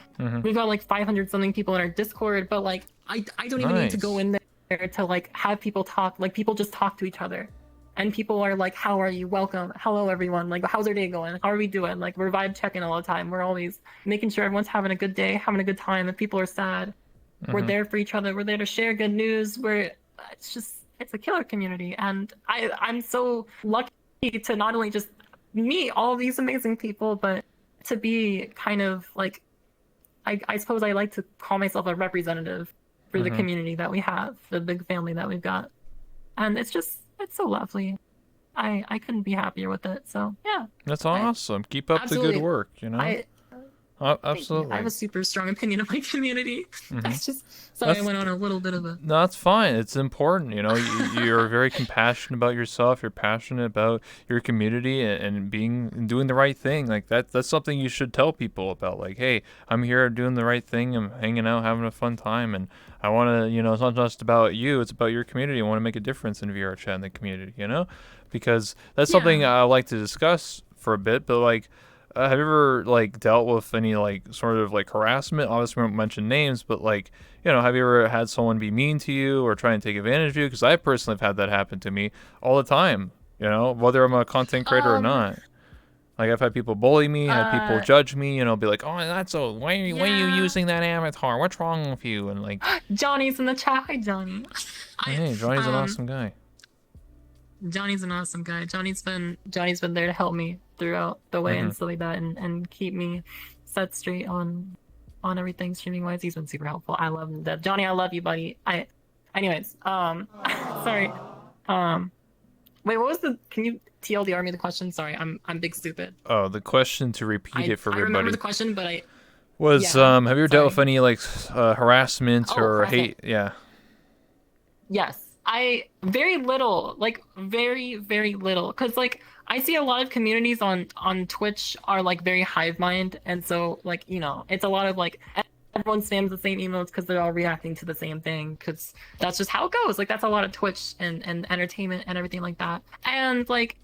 we've got like 500 something people in our Discord, but like I don't even need to go in there to like have people talk. Like people just talk to each other. And people are like, how are you? Welcome. Hello, everyone. Like, how's our day going? How are we doing? Like, we're vibe checking all the time. We're always making sure everyone's having a good day, having a good time. If people are sad, we're there for each other. We're there to share good news. It's a killer community. And I'm so lucky to not only just meet all these amazing people, but to be kind of like, I suppose I like to call myself a representative for the community that we have, the big family that we've got. And it's so lovely. I couldn't be happier with it. So yeah. That's awesome. Keep up the good work, you know? Absolutely. I have a super strong opinion of my community. That's just I went on a little bit of a. No, that's fine. It's important. You know, you're very compassionate about yourself. You're passionate about your community and doing the right thing. Like that's something you should tell people about. Like, hey, I'm here doing the right thing. I'm hanging out, having a fun time, and I want to. You know, it's not just about you. It's about your community. I want to make a difference in VR chat in the community. You know, because that's something I like to discuss for a bit. But like. Have you ever like dealt with any like sort of like harassment? Obviously, we won't mention names, but like, you know, have you ever had someone be mean to you or try and take advantage of you? Because I personally have had that happen to me all the time. You know, whether I'm a content creator or not. Like I've had people bully me, had people Uh, judge me, be like, "Oh, that's so. Why are you yeah. using that avatar? What's wrong with you?" And like, Johnny's in the chat. Hi, Johnny. I, hey, Johnny's an awesome guy. Johnny's an awesome guy. Johnny's been there to help me throughout the way Hmm. and stuff like that, and keep me set straight on everything streaming wise. He's been super helpful. I love him to death. Johnny, I love you, buddy. Anyways, sorry. Um, wait, what was the? Can you TLDR me the question? Sorry, I'm big stupid. Oh, the question, to repeat it for I remember the everybody, question, but was yeah. have you ever dealt with Sorry. any like harassment Oh, or harassment. hate? Yeah. Yes. I very little, like very, very little. Cause like I see a lot of communities on Twitch are like very hive mind, and so like, it's a lot of like everyone spams the same emotes because they're all reacting to the same thing, because that's just how it goes. Like that's a lot of Twitch and entertainment and everything like that. And like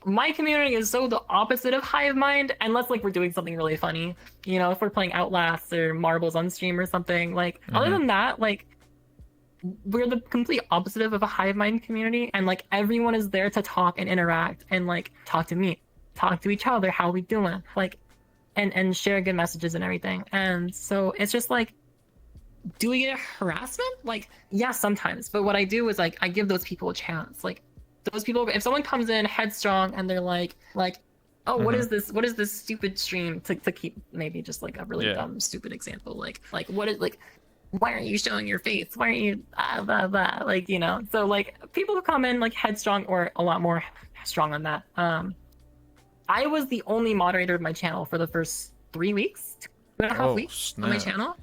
my community is so the opposite of hive mind, unless like we're doing something really funny. If we're playing Outlast or Marbles on stream or something. Like other Hmm. than that, like we're the complete opposite of a hive mind community, and like everyone is there to talk and interact and like talk to me, talk to each other, how we doing, like, and share good messages and everything. And so it's just like, do we get harassment? Like, yeah, sometimes. But what I do is like I give those people a chance. Like those people, if someone comes in headstrong and they're like, oh, what Hmm. is this? What is this stupid stream? To keep maybe just like a really Yeah. dumb, stupid example. Like what is like, why aren't you showing your face? Why aren't you blah, blah, like, so like people who come in like headstrong or a lot more strong on that. I was the only moderator of my channel for the first 3 weeks, 2.5 Oh, weeks on my snap. channel.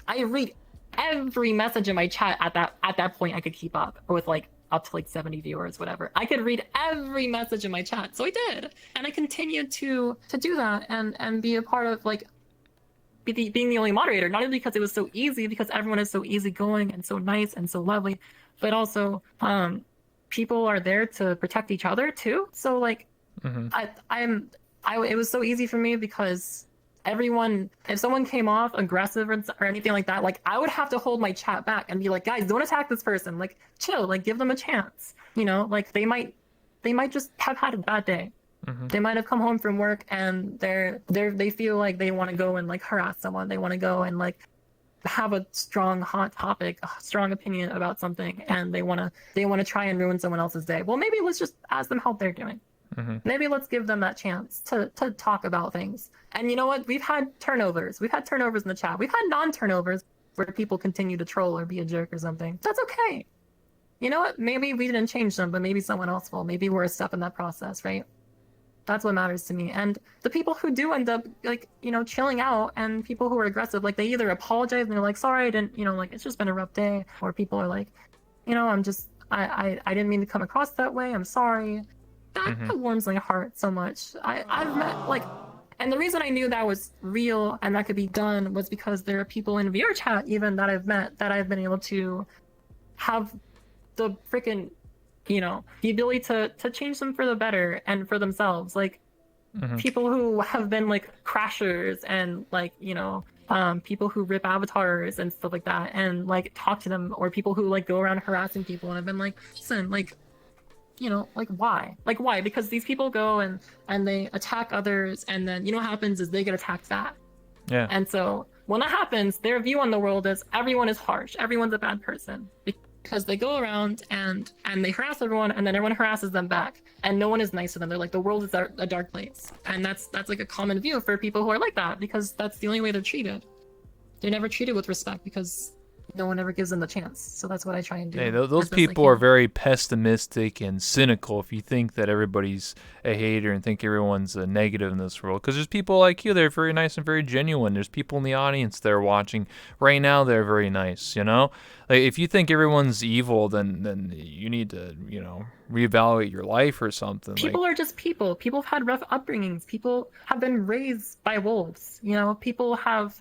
I read every message in my chat at that point. I could keep up with like up to like 70 viewers, whatever. I could read every message in my chat, so I did, and I continued to do that and be a part of like being the only moderator, not only because it was so easy, because everyone is so easygoing and so nice and so lovely, but also people are there to protect each other too. So like Hmm. it was so easy for me because everyone, if someone came off aggressive or anything like that, like I would have to hold my chat back and be like, guys, don't attack this person, like chill, like give them a chance, like they might just have had a bad day. Hmm. They might have come home from work and they feel like they want to go and like harass someone. They want to go and like have a strong hot topic, a strong opinion about something, and they want to try and ruin someone else's day. Well, maybe let's just ask them how they're doing. Hmm. Maybe let's give them that chance to talk about things. And you know what? We've had turnovers. We've had turnovers in the chat. We've had non-turnovers where people continue to troll or be a jerk or something. That's okay. You know what? Maybe we didn't change them, but maybe someone else will. Maybe we're a step in that process, right? That's what matters to me. And the people who do end up like, chilling out, and people who are aggressive, like they either apologize and they're like, sorry, I didn't, like it's just been a rough day. Or people are like, I'm just, I didn't mean to come across that way. I'm sorry. That Hmm. warms my heart so much. I've met like, and the reason I knew that was real and that could be done was because there are people in VR chat even that I've met that I've been able to have the freaking, the ability to change them for the better and for themselves. Like Hmm. people who have been like crashers and like, people who rip avatars and stuff like that and like talk to them, or people who like go around harassing people, and I've been like, listen, like, like why? Like why? Because these people go and they attack others, and then what happens is they get attacked back. Yeah. And so when that happens, their view on the world is everyone is harsh, everyone's a bad person, because they go around and they harass everyone, and then everyone harasses them back, and no one is nice to them. They're like, the world is a dark place, and that's like a common view for people who are like that, because that's the only way they're treated. They're never treated with respect because no one ever gives them the chance. So that's what I try and do. Hey, those as best I people are can. very pessimistic and cynical if you think that everybody's a hater and think everyone's a negative in this world. Because there's people like you, they're very nice and very genuine. There's people in the audience that are watching right now, they're very nice, Like, if you think everyone's evil, then you need to, reevaluate your life or something. Like, People are just people. People have had rough upbringings. People have been raised by wolves. People have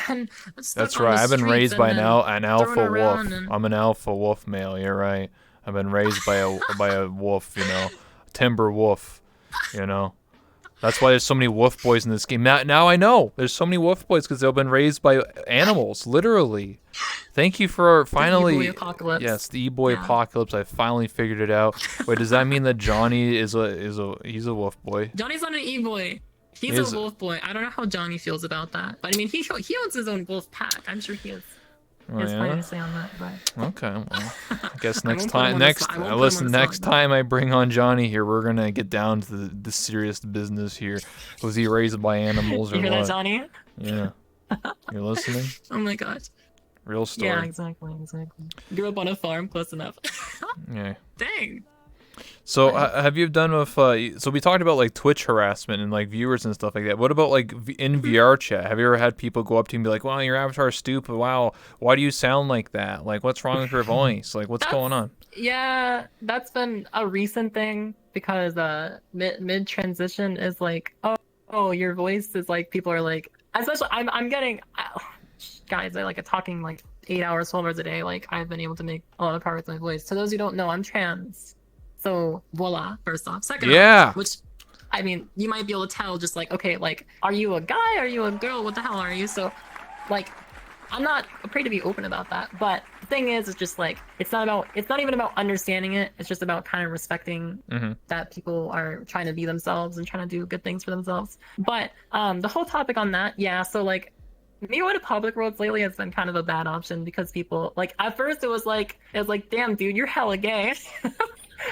been stuck that's on the right. I've been streets raised and by then an thrown alpha around. wolf. And I'm an alpha wolf male. You're right. I've been raised by a wolf, timber wolf, you know. That's why there's so many wolf boys in this game. Now I know. There's so many wolf boys because they've been raised by animals, literally. Thank you for finally. The e-boy apocalypse. Yes, the e-boy apocalypse. I finally figured it out. Wait, does that mean that Johnny he's a wolf boy? Johnny's not an e-boy. He's a wolf boy. I don't know how Johnny feels about that, but I mean, he owns his own wolf pack. I'm sure he is. It's funny to say on that, but okay. Well, I guess next time I bring on Johnny here, we're gonna get down to the serious business here. Was he raised by animals or you hear what? that, Johnny? Yeah. You're listening? Oh my gosh. Real story. Yeah, exactly. Grew up on a farm, close enough. Yeah. Dang. So have you done with so we talked about like Twitch harassment and like viewers and stuff like that. What about like in VR chat? Have you ever had people go up to you and be like, "Wow, your avatar is stupid. Wow, why do you sound like that? Like, what's wrong with your voice? Like, what's going on?" Yeah, that's been a recent thing because mid transition is like, oh, your voice is like, people are like, especially I'm getting guys, I like talking like 8 hours, 12 hours a day. Like, I've been able to make a lot of progress with my voice. To those who don't know, I'm trans. So voila, first off. Second off, which, I mean, you might be able to tell just like, okay, like, are you a guy? Are you a girl? What the hell are you? So, like, I'm not afraid to be open about that. But the thing is, it's just like, it's not even about understanding it. It's just about kind of respecting that people are trying to be themselves and trying to do good things for themselves. But the whole topic on that, yeah, so like, me going to public roads lately has been kind of a bad option because people, like, at first it was like, damn, dude, you're hella gay.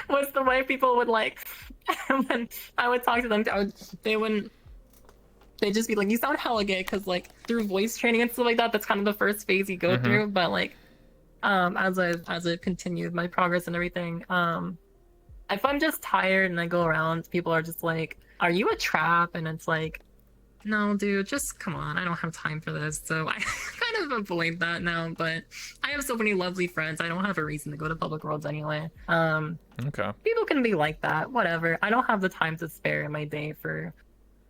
Was the way people would like when I would talk to them, they'd just be like, you sound hella gay, because like through voice training and stuff like that, that's kind of the first phase you go through. But like as I continued my progress and everything, if I'm just tired and I go around, people are just like, are you a trap? And it's like, no, dude, just come on. I don't have time for this. So I kind of avoid that now, but I have so many lovely friends. I don't have a reason to go to public roads anyway. Okay. People can be like that, whatever. I don't have the time to spare in my day for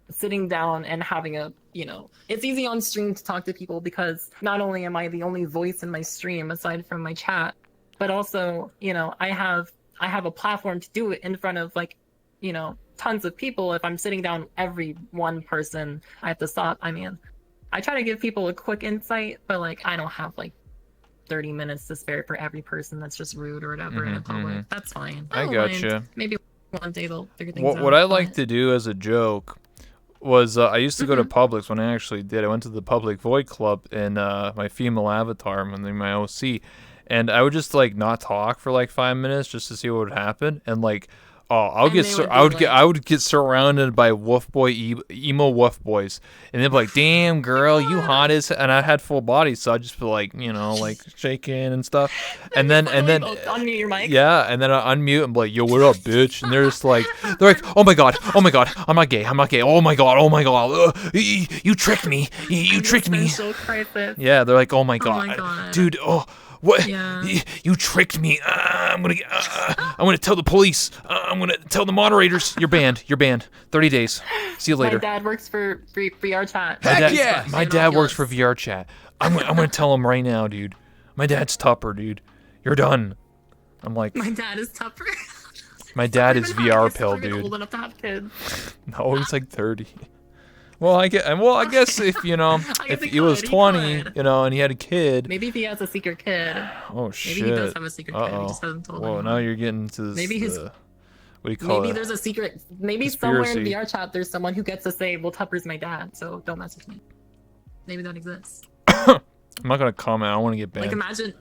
sitting down and having it's easy on stream to talk to people because not only am I the only voice in my stream aside from my chat, but also, I have a platform to do it in front of like, tons of people. If I'm sitting down every one person, I have to stop. I mean, I try to give people a quick insight, but like, I don't have like 30 minutes to spare for every person that's just rude or whatever in public. That's fine. I gotcha. Maybe one day they'll figure things out. What I like to do as a joke was I used to go to Publix when I actually did. I went to the Public Void Club in my female avatar when in my OC, and I would just like not talk for like 5 minutes just to see what would happen, and like. Oh, I would get surrounded by wolf boy emo wolf boys, and they'd be like, "Damn girl, you hot as," and I had full body, so I'd just be like, like shaking and stuff, and then unmute your mic. Yeah, and then I unmute and be like, "Yo, what up, bitch?" And they're like, "Oh my god, I'm not gay, oh my god, you tricked me, you tricked me." Yeah, they're like, "Oh my god, dude, oh." What? Yeah. You tricked me. I'm gonna tell the police. I'm gonna tell the moderators. You're banned. 30 days. See you later. My dad works for VR chat. My dad works for VR chat. I'm gonna tell him right now, dude. My dad's Tupper, dude. You're done. I'm like. My dad is Tupper. My dad is VR pill, dude. Old enough to have kids. No, he's like 30. Well, I guess if if he was 20, and he had a kid. Maybe if he has a secret kid. Oh shit. Maybe he does have a secret kid. He just hasn't told anyone. Now you're getting to this. Maybe what do you call it? Maybe there's a secret. Maybe somewhere in VR chat there's someone who gets to say, "Well, Tupper's my dad, so don't mess with me." Maybe that exists. I'm not gonna comment. I don't want to get banned. Like imagine.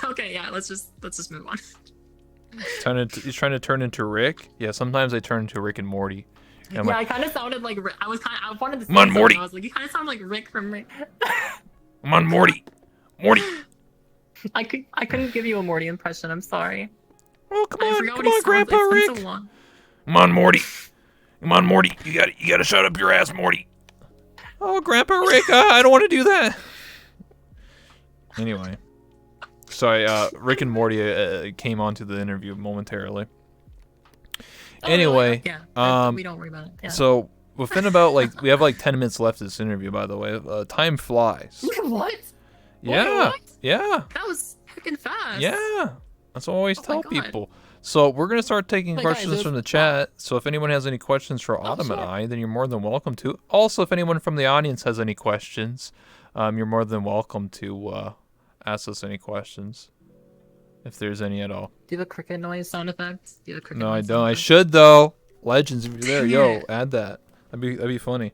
Okay, yeah. Let's just move on. He's trying to turn into Rick. Yeah, sometimes I turn into Rick and Morty. Yeah, I kind of sounded like I wanted to say come on, Morty. I was like, you kind of sound like Rick from Rick. Come on, Morty. I couldn't give you a Morty impression. I'm sorry. Oh, come on, Grandpa Rick. So long. Come on, Morty. You gotta shut up your ass, Morty. Oh, Grandpa Rick. I don't want to do that. Anyway, sorry. Rick and Morty came onto the interview momentarily. Anyway, yeah, we don't worry about it. Yeah. So within about we have 10 minutes left of this interview, by the way. Time flies. What? Yeah. What? Yeah. That was freaking fast. Yeah. That's what I always Oh my tell God. people. So we're gonna start taking Oh my God, questions from the chat. So if anyone has any questions for Autumn and sure. I, then you're more than welcome to. Also, if anyone from the audience has any questions, you're more than welcome to ask us any questions, if there's any at all. Do you have a cricket noise sound effect? Do you have a cricket No, I noise don't. sound I effect? should though. Legends, if you're there, Dang yo, it. add that. That'd be funny.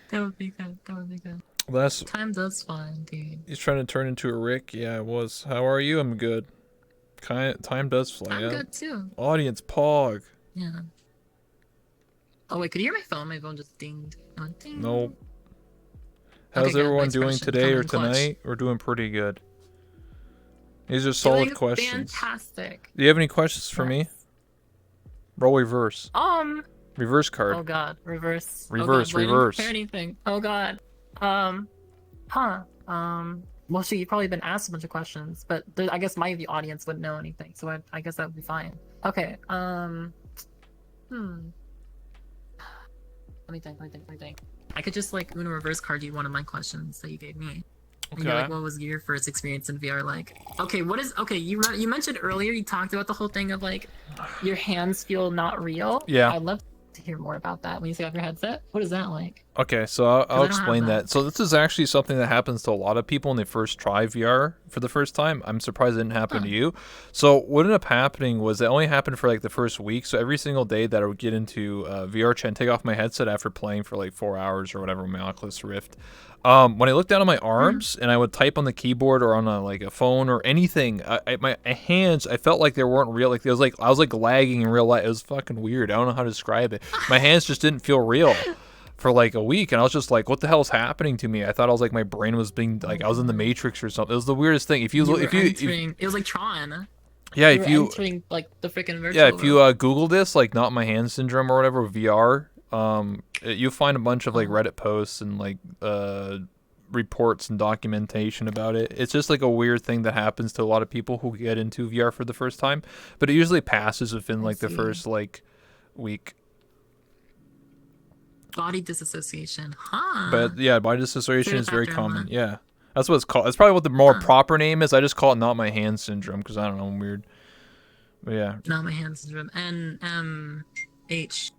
That would be good. That would be good. Last, Time does fly, dude. he's trying to turn into a Rick. Yeah, I was. How are you? I'm good. Time does fly. I'm Yeah. good too. Audience, pog. Yeah. Oh wait, could you hear my phone? My phone just dinged. It went ding. Nope. Okay, How's good. everyone Nice doing question. today Coming or in clutch. tonight? We're doing pretty good. These are solid Doing questions. fantastic. Do you have any questions for me? Nice. Roll reverse. Reverse card. Oh god, reverse. Reverse, oh god, reverse. I didn't prepare anything. Oh god. Huh. Well, shoot, you've probably been asked a bunch of questions, but I guess the audience wouldn't know anything, so I guess that would be fine. Okay. Let me think. I could just like Uno reverse card you one of my questions that you gave me. And you're like, what was your first experience in VR like? Okay, you mentioned earlier, you talked about the whole thing of like your hands feel not real. Yeah. I'd love to hear more about that when you take off your headset. What is that like? Okay, so I'll explain that. So this is actually something that happens to a lot of people when they first try VR for the first time. I'm surprised it didn't happen to you. So what ended up happening was it only happened for like the first week. So every single day that I would get into VR chat and take off my headset after playing for like 4 hours or whatever, my Oculus Rift. When I looked down at my arms and I would type on the keyboard or on like a phone or anything, my hands, I felt like they weren't real. Like I was like lagging in real life. It was fucking weird. I don't know how to describe it. My hands just didn't feel real for like a week, and I was just like, what the hell is happening to me? I thought I was like my brain was being like I was in the Matrix or something. It was the weirdest thing. If you it was like Tron. yeah, if you entering like the freaking virtual yeah, if you world. Google this like not my hand syndrome or whatever VR, you'll find a bunch of like Reddit posts and like reports and documentation about it. It's just like a weird thing that happens to a lot of people who get into VR for the first time, but it usually passes within like the first like week. Body disassociation, huh? But yeah, body dissociation is very factor in common. that. Yeah, that's what it's called. That's probably what the more proper name is. I just call it not my hand syndrome because I don't know, I'm weird. But yeah, Not my hand syndrome. NMHS.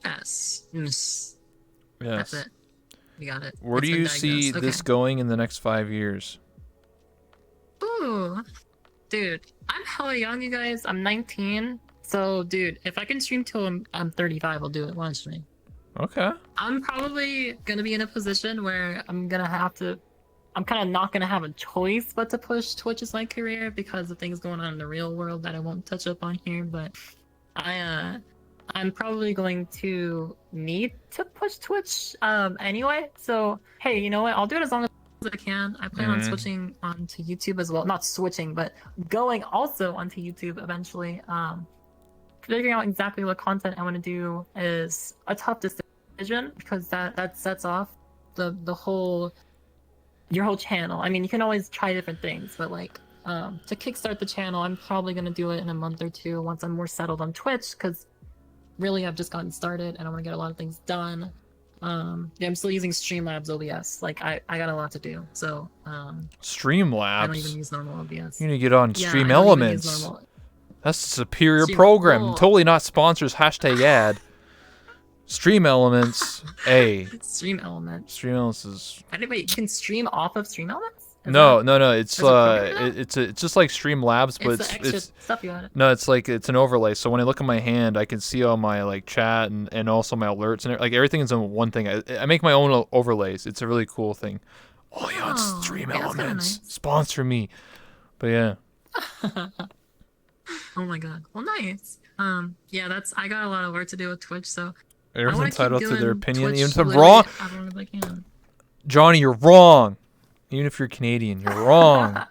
yes. That's it. We got it. Where do It's been you see diagnosed. this Okay. going in the next 5 years? Ooh, dude, I'm hella young, you guys. I'm 19. So, dude, if I can stream till I'm 35, I'll do it. Watch me. Okay. I'm probably gonna be in a position where I'm kind of not gonna have a choice but to push Twitch as my career because of things going on in the real world that I won't touch up on here. But I'm probably going to need to push Twitch anyway. So hey, you know what? I'll do it as long as I can. I plan on switching onto YouTube as well. Not switching, but going also onto YouTube eventually. Figuring out exactly what content I want to do is a tough decision because that sets off your whole channel. I mean, you can always try different things, but like to kickstart the channel, I'm probably gonna do it in a month or two once I'm more settled on Twitch because really I've just gotten started and I want to get a lot of things done. Yeah, I'm still using Streamlabs OBS. Like I got a lot to do, so Streamlabs. I don't even use normal OBS. You need to get on Yeah, Stream I don't even use Elements. normal- That's a superior Stream- program. oh. Totally not sponsors. Hashtag ad. Stream Elements. Stream Elements. Stream Elements is. Wait, you can stream off of Stream Elements? No. It's there's a program now? it's just like Streamlabs, but It's the extra stuff you added. no, it's like it's an overlay. So when I look at my hand, I can see all my like chat and also my alerts and like everything is in one thing. I make my own overlays. It's a really cool thing. Oh yeah, it's Oh, Stream yeah, that's kinda Elements. nice. Sponsor me. But yeah. Oh my god. Well, nice. Yeah, I got a lot of work to do with Twitch, so I Everyone's want to keep entitled to their doing opinion, Twitch even if I'm literally wrong. as long as I can. Johnny, you're wrong. Even if you're Canadian, you're wrong.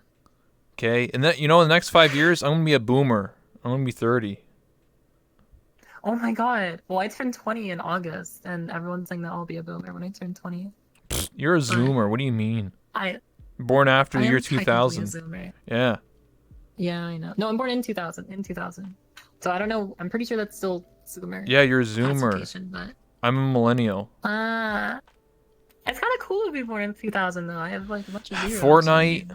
Okay, and that in the next 5 years, I'm gonna be a boomer. I'm gonna be 30. Oh my god. Well, I turned 20 in August, and everyone's saying that I'll be a boomer when I turn 20. You're a Zoomer. What do you mean? I Born after the am year technically a 2000. Zoomer. Yeah. Yeah, I know. No, I'm born in 2000. In 2000. So I don't know. I'm pretty sure that's still Zoomer. Yeah, you're a Zoomer. classification, but I'm a millennial. it's kind of cool to be born in 2000 though. I have like a bunch of zeros. Fortnite.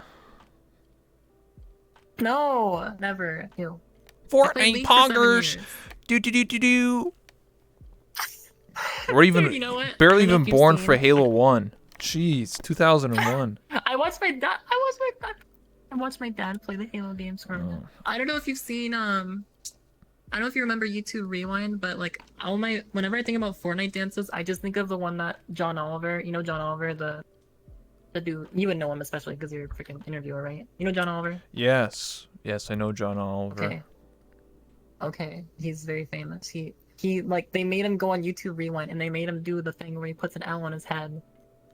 No, never. Ew. I played Fortnite League for 7 Poggers. years. Do do do do do. We're Dude, even you know what? I barely don't know even if you've born for seen. Halo 1. Jeez, 2001. I watched my dad. I watched my dad play the Halo games for me. Oh. I don't know if you've seen. I don't know if you remember YouTube Rewind, but like whenever I think about Fortnite dances, I just think of the one that John Oliver. You know John Oliver, the dude. You would know him especially because you're a freaking interviewer, right? You know John Oliver. Yes, yes, I know John Oliver. Okay. Okay, he's very famous. He like they made him go on YouTube Rewind and they made him do the thing where he puts an L on his head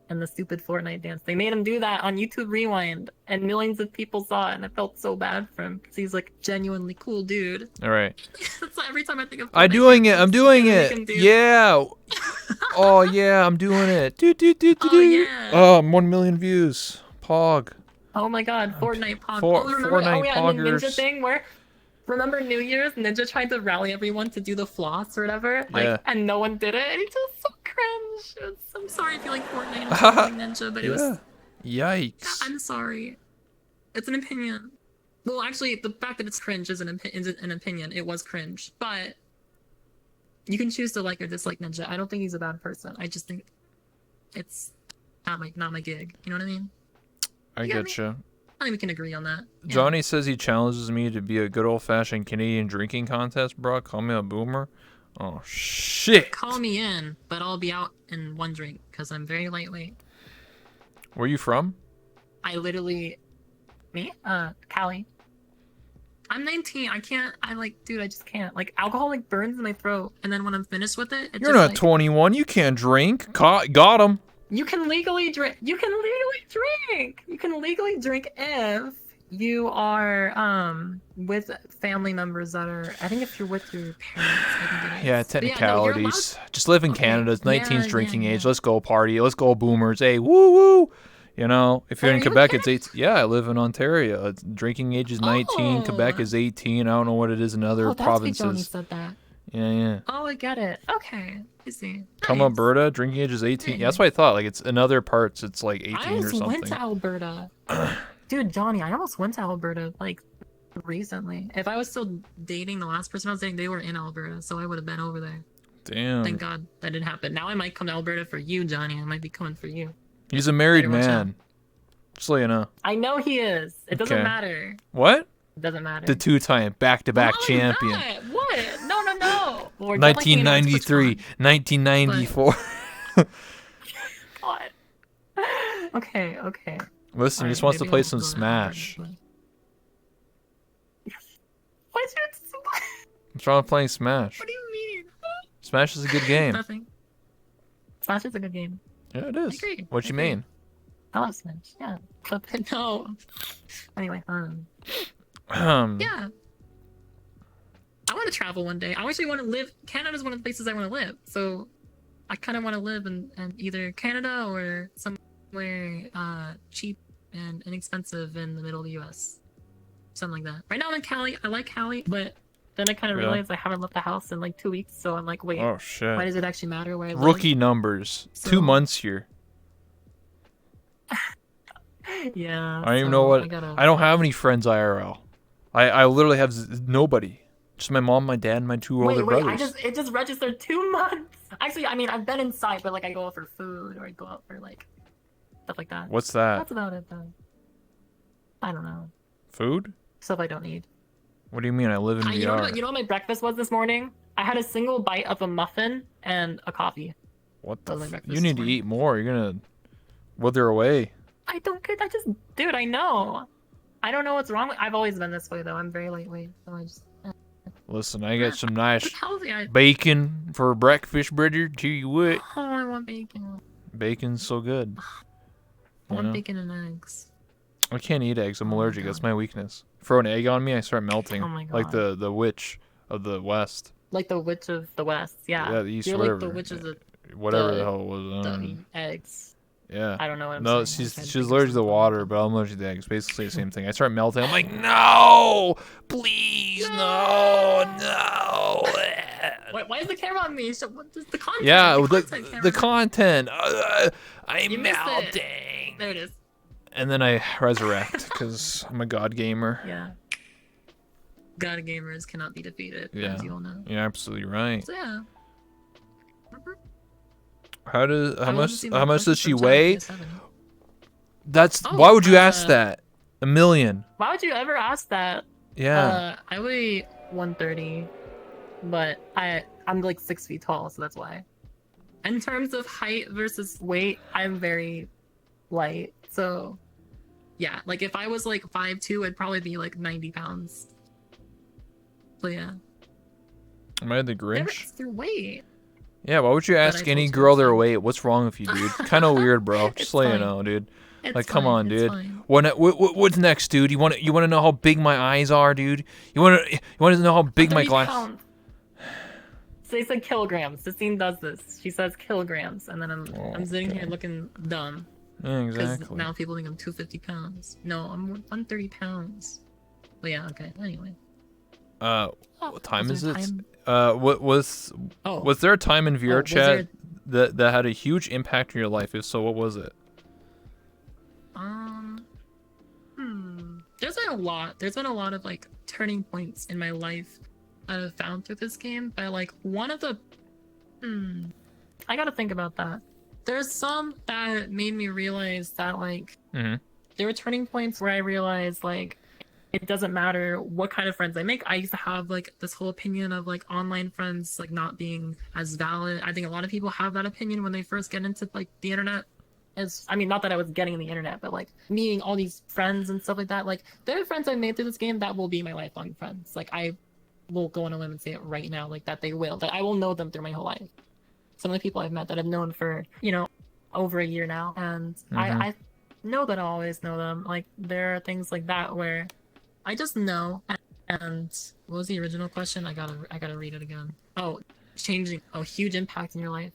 and the stupid Fortnite dance. They made him do that on YouTube Rewind and millions of people saw it and I felt so bad for him because he's like genuinely cool dude. All right. That's why every time I think of Fortnite I'm doing it. dances, I'm I doing gotta make it. him do- Yeah. Oh yeah, I'm doing it. Do do do do Oh do. yeah. Oh, 1 million views. Pog. Oh my god, Fortnite Pog. Remember? Fortnite Oh yeah, and the Ninja Poggers. thing where remember New Year's Ninja tried to rally everyone to do the floss or whatever, like, Yeah. and no one did it, and it just so cringe. I'm sorry if you like Fortnite and if you like Ninja, but it was. Yeah. Yikes. I'm sorry. It's an opinion. Well, actually, the fact that it's cringe is an opinion. It was cringe, but you can choose to like or dislike Ninja. I don't think he's a bad person. I just think it's not my gig. You know what I mean? I You got get you. I think we can agree on that. Yeah. Johnny says he challenges me to be a good old-fashioned Canadian drinking contest, bro. Call me a boomer. Oh shit. Call me in, but I'll be out in one drink because I'm very lightweight. Where you from? I literally, me, Cali. I'm 19. I can't. Dude, I just can't. Like, alcohol like burns in my throat, and then when I'm finished with it, You're not 21. You can't drink. Got him. You can legally drink. You can legally drink. You can legally drink if you are with family members that are. I think if you're with your parents, I think it is. Yeah, But yeah, no, you're allowed- technicalities. Just live in Okay. Canada. It's 19's Yeah, drinking yeah, age. yeah. Let's go party. Let's go boomers. Hey, woo woo. You know, if you're Are in you in Quebec, it's Canada? 8. Yeah, I live in Ontario. Drinking age is 19. Quebec Oh. is 18. I don't know what it is in other Oh, that's why Johnny provinces. said that. Yeah. Oh, I get it. Okay, I see. Come Nice. Alberta, drinking age is 18. Yeah, that's what I thought. Like, it's in other parts, it's like 18 I or almost went something. to Alberta. Dude, Johnny, I almost went to Alberta, like, recently. If I was still dating the last person I was dating, they were in Alberta, so I would have been over there. Damn. Thank God that didn't happen. Now I might come to Alberta for you, Johnny. I might be coming for you. He's a married Better watch out. man. Just so you know. I know he is. It doesn't Okay. matter. What? It doesn't matter. The two-time back-to-back No, I'm champion. not. What? No. We're definitely hanging out on Twitch 1993, Con. 1994. God. Okay. Listen, he Alright, just wants to maybe play I'll some go to Smash. Alberta, but- Why is your... What's wrong with playing Smash? What do you mean? Smash is a good game. Nothing. Smash is a good game. Yeah, it is. agree. What I you agree. mean? I love Smash. Yeah. But no. Anyway, yeah. I want to travel one day. I actually want to live. Canada's one of the places I want to live. So I kind of want to live in either Canada or somewhere cheap and inexpensive in the middle of the U.S. Something like that. Right now I'm in Cali. I like Cali, but then I kind of Really? realized I haven't left the house in like 2 weeks. So I'm like, wait, Oh why shit. does it actually matter where I live? Rookie numbers. So- 2 months here. Yeah. I don't even so know what. gotta- I don't have any friends IRL. I literally have nobody. Just my mom, my dad, and my 2 older Wait, brothers. it just registered 2 months. Actually, I mean, I've been inside, but like I go out for food or I go out for like stuff like that. What's that? That's about it though. I don't know. Food? Stuff I don't need. What do you mean? I live in You know, VR. you know what my breakfast was this morning? I had a single bite of a muffin and a coffee. What That the? was my F- breakfast you need this to morning. eat more. You're gonna wither away. I don't get. I just, dude. I know. I don't know what's wrong with. I've always been this way though. I'm very lightweight, so I just. Listen, I got some nice It's healthy. bacon for breakfast, brother. Tell you what, Oh, I want bacon. bacon's so good. I want Yeah. bacon and eggs. I can't eat eggs. I'm Oh my allergic. That's God. my weakness. Throw an egg on me, I start melting. Oh my Like God. the witch of the west. Like the witch of the west. Yeah. Yeah, the east, You're like whatever. the witch of the Whatever the the- hell it was. the eggs. Yeah. I don't know what I'm No, saying. I'm trying to she's think of allergic to something. water, but I'm allergic to eggs. Basically the same thing. I start melting. I'm like, no, please, no. Why is the camera on me? So what is the content? Yeah, the the content camera. content. I'm You missed it. melting. There it is. and then I resurrect because I'm a god gamer. Yeah. God gamers cannot be defeated, Yeah, as you all know. you're absolutely right. So yeah. How I would love to see more much does questions she from chat weigh? if you guys have any. That's Oh, why would you ask that? $1 million. Why would you ever ask that? Yeah. I weigh 130, but I'm like 6 feet tall, so that's why. In terms of height versus weight, I'm very light. So yeah, like if I was like 5'2", I'd probably be like 90 pounds. So yeah. Am I the Never Grinch? asked your weight. Yeah, why would you ask I any told you girl it's their fine. weight? What's wrong with you, dude? Kind of weird, bro. Just It's let you fine. know, dude. It's Like, come fine, on, it's dude. fine. What's next, dude? You want to know how big my eyes are, dude? You want to know how big my 30 glass? pounds. So they said kilograms. Sistine does this. She says kilograms, and then I'm sitting here looking dumb. Yeah, Because exactly. now people think I'm 250 pounds. No, I'm 130 pounds. But yeah, okay. Anyway. What time is was there it? time? Was there a time in VR was chat that had a huge impact in your life? If so, what was it? There's been a lot. There's been a lot of like turning points in my life that I've found through this game. But like one of the, I gotta think about that. There's some that made me realize that like there were turning points where I realized like it doesn't matter what kind of friends I make. I used to have like this whole opinion of like online friends like not being as valid. I think a lot of people have that opinion when they first get into like the internet. I mean, not that I was getting the internet, but like meeting all these friends and stuff like that. Like there are friends I made through this game that will be my lifelong friends. Like I will go on a limb and say it right now, like that they will. That I will know them through my whole life. Some of the people I've met that I've known for, over a year now, and I know that I'll always know them. Like there are things like that where I just know. And what was the original question? I gotta read it again. Oh, changing a huge impact in your life.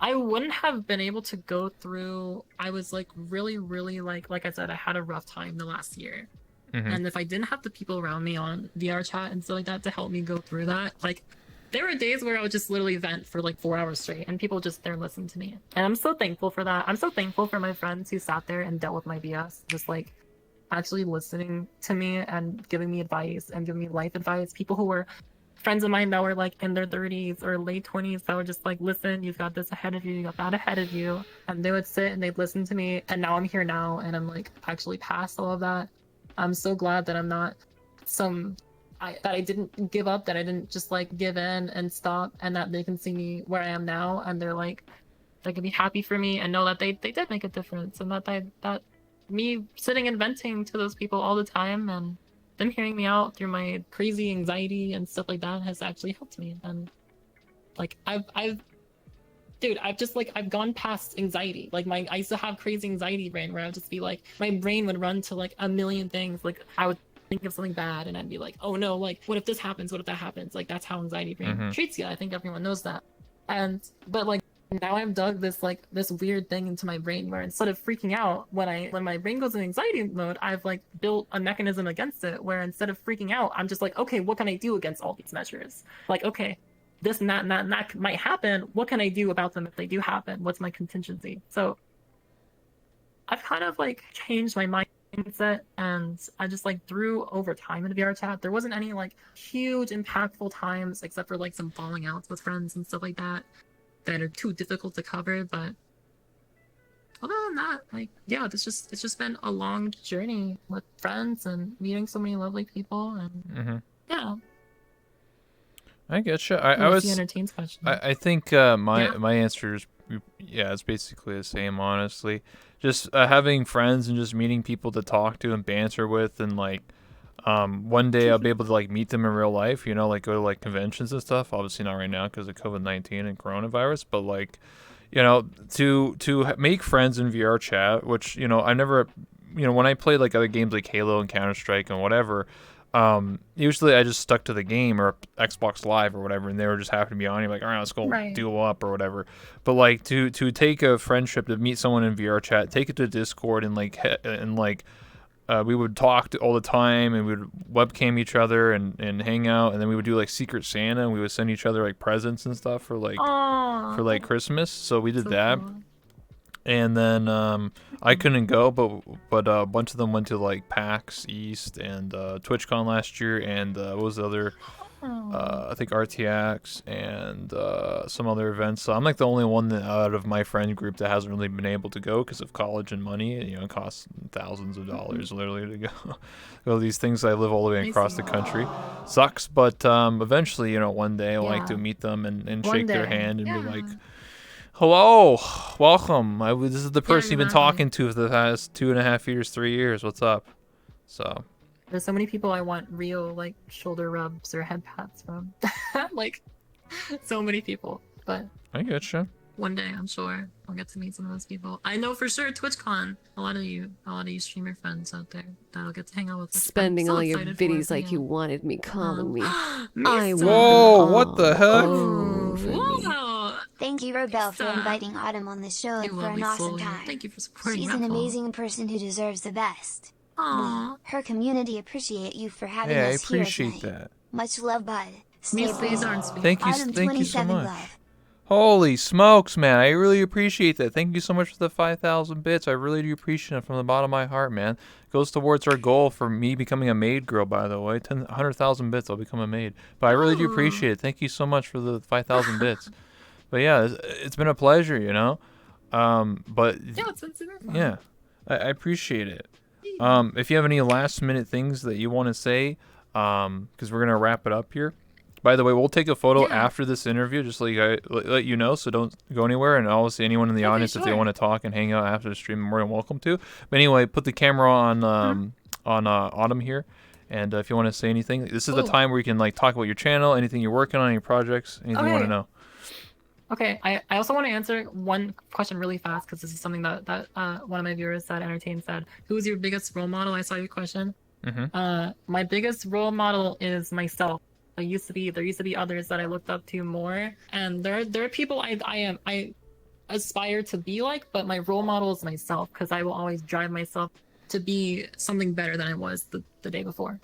I wouldn't have been able to go through. I was like really, really like I said, I had a rough time the last year. And if I didn't have the people around me on VR chat and stuff like that to help me go through that, like there were days where I would just literally vent for like 4 hours straight and people just there listen to me. And I'm so thankful for that. I'm so thankful for my friends who sat there and dealt with my BS, just like actually listening to me and giving me advice and giving me life advice. People who were friends of mine that were like in their 30s or late 20s that were just like, listen, you've got this ahead of you, you got that ahead of you. And they would sit and they'd listen to me. And now I'm here now and I'm like actually past all of that. I'm so glad that I'm not that I didn't give up, that I didn't just like give in and stop, and that they can see me where I am now and they're like, they can be happy for me and know that they did make a difference, and that me sitting and venting to those people all the time and them hearing me out through my crazy anxiety and stuff like that has actually helped me. And like I've just like I've gone past anxiety. Like I used to have crazy anxiety brain where I would just be like, my brain would run to like a million things. Like I would think of something bad and I'd be like, oh no, like what if this happens, what if that happens? Like that's how anxiety brain treats you. I think everyone knows that. But like now I've dug this weird thing into my brain where instead of freaking out when my brain goes in anxiety mode, I've like built a mechanism against it where instead of freaking out, I'm just like, okay, what can I do against all these measures? Like, okay, this and that might happen. What can I do about them if they do happen? What's my contingency? So I've kind of like changed my mindset, and I just like threw over time in VR chat. There wasn't any like huge impactful times except for like some falling outs with friends and stuff like that are too difficult to cover. But other than that, like yeah, it's just been a long journey with friends and meeting so many lovely people, and yeah. I get you. I think my answer is it's basically the same, honestly. Just having friends and just meeting people to talk to and banter with, and like one day I'll be able to like meet them in real life, like go to like conventions and stuff. Obviously not right now because of COVID-19 and coronavirus, but like to make friends in VR chat, which I never, when I played like other games like Halo and Counter-Strike and whatever, usually I just stuck to the game or Xbox Live or whatever, and they were just happy to be on. You're like, all right, let's go duel up or whatever. But like to take a friendship, to meet someone in VR chat, take it to Discord and we would talk all the time, and we would webcam each other and hang out, and then we would do like Secret Santa, and we would send each other like presents and stuff for like Christmas. So we did that. Cool. And then I couldn't go, but a bunch of them went to like PAX East and TwitchCon last year, and what was the other? Oh, I think RTX and some other events. So I'm like the only one that, out of my friend group that hasn't really been able to go because of college and money. You know, it costs thousands of dollars literally to go go to these things. I live all the way I across see. the country. Sucks, but eventually, you know, one day I'll like to Yeah, meet them and one shake their day. hand and be like, Yeah. "Hello, welcome. This is the Yeah, person you've been exactly. talking to for the past 2.5 years, 3 years. What's up?" So There's so many people I want real like shoulder rubs or head pats from. Like so many people. But I get you. one day I'm sure I'll get to meet some of those people. I know for sure TwitchCon, a lot of you streamer friends out there that I'll get to hang out with. Which I'm Spending so all your excited for. biddies But like yeah. you wanted me calling me. I want them Whoa, Misa! what the all heck? Oh, over me. wow! Thank you, Rebel, for Misa! inviting Autumn on the show You and for an lovely awesome soul. time. Thank you for supporting She's an Rebel. amazing person who deserves the best. Aww. Her community appreciate you for having Hey, I us here appreciate tonight. that. Much love, bud. Stay Misa, you blessed. darn sweet. Thank you Autumn so 27 much. love. Holy smokes, man. I really appreciate that. Thank you so much for the 5,000 bits. I really do appreciate it from the bottom of my heart, man. It goes towards our goal for me becoming a maid girl, by the way. 100,000 bits, I'll become a maid. But I really do appreciate it. Thank you so much for the 5,000 bits. But yeah, it's been a pleasure, you know. But Yeah, it's been super fun. yeah, I appreciate it. If you have any last minute things that you want to say, because we're gonna wrap it up here. By the way, we'll take a photo Yeah. after this interview, just let you know, so don't go anywhere. And obviously, anyone in the Okay, audience, if they sure. want to talk and hang out after the stream, more than welcome to. But anyway, put the camera on Autumn here, and if you want to say anything, this is the Ooh. time where you can like talk about your channel, anything you're working on, your projects, anything you want to Okay. know. Okay, I also want to answer one question really fast because this is something that one of my viewers said, Entertain said. Who's your biggest role model? I saw your question. My biggest role model is myself. There used to be others that I looked up to more, and there are people I aspire to be like, but my role model is myself because I will always drive myself to be something better than I was the day before.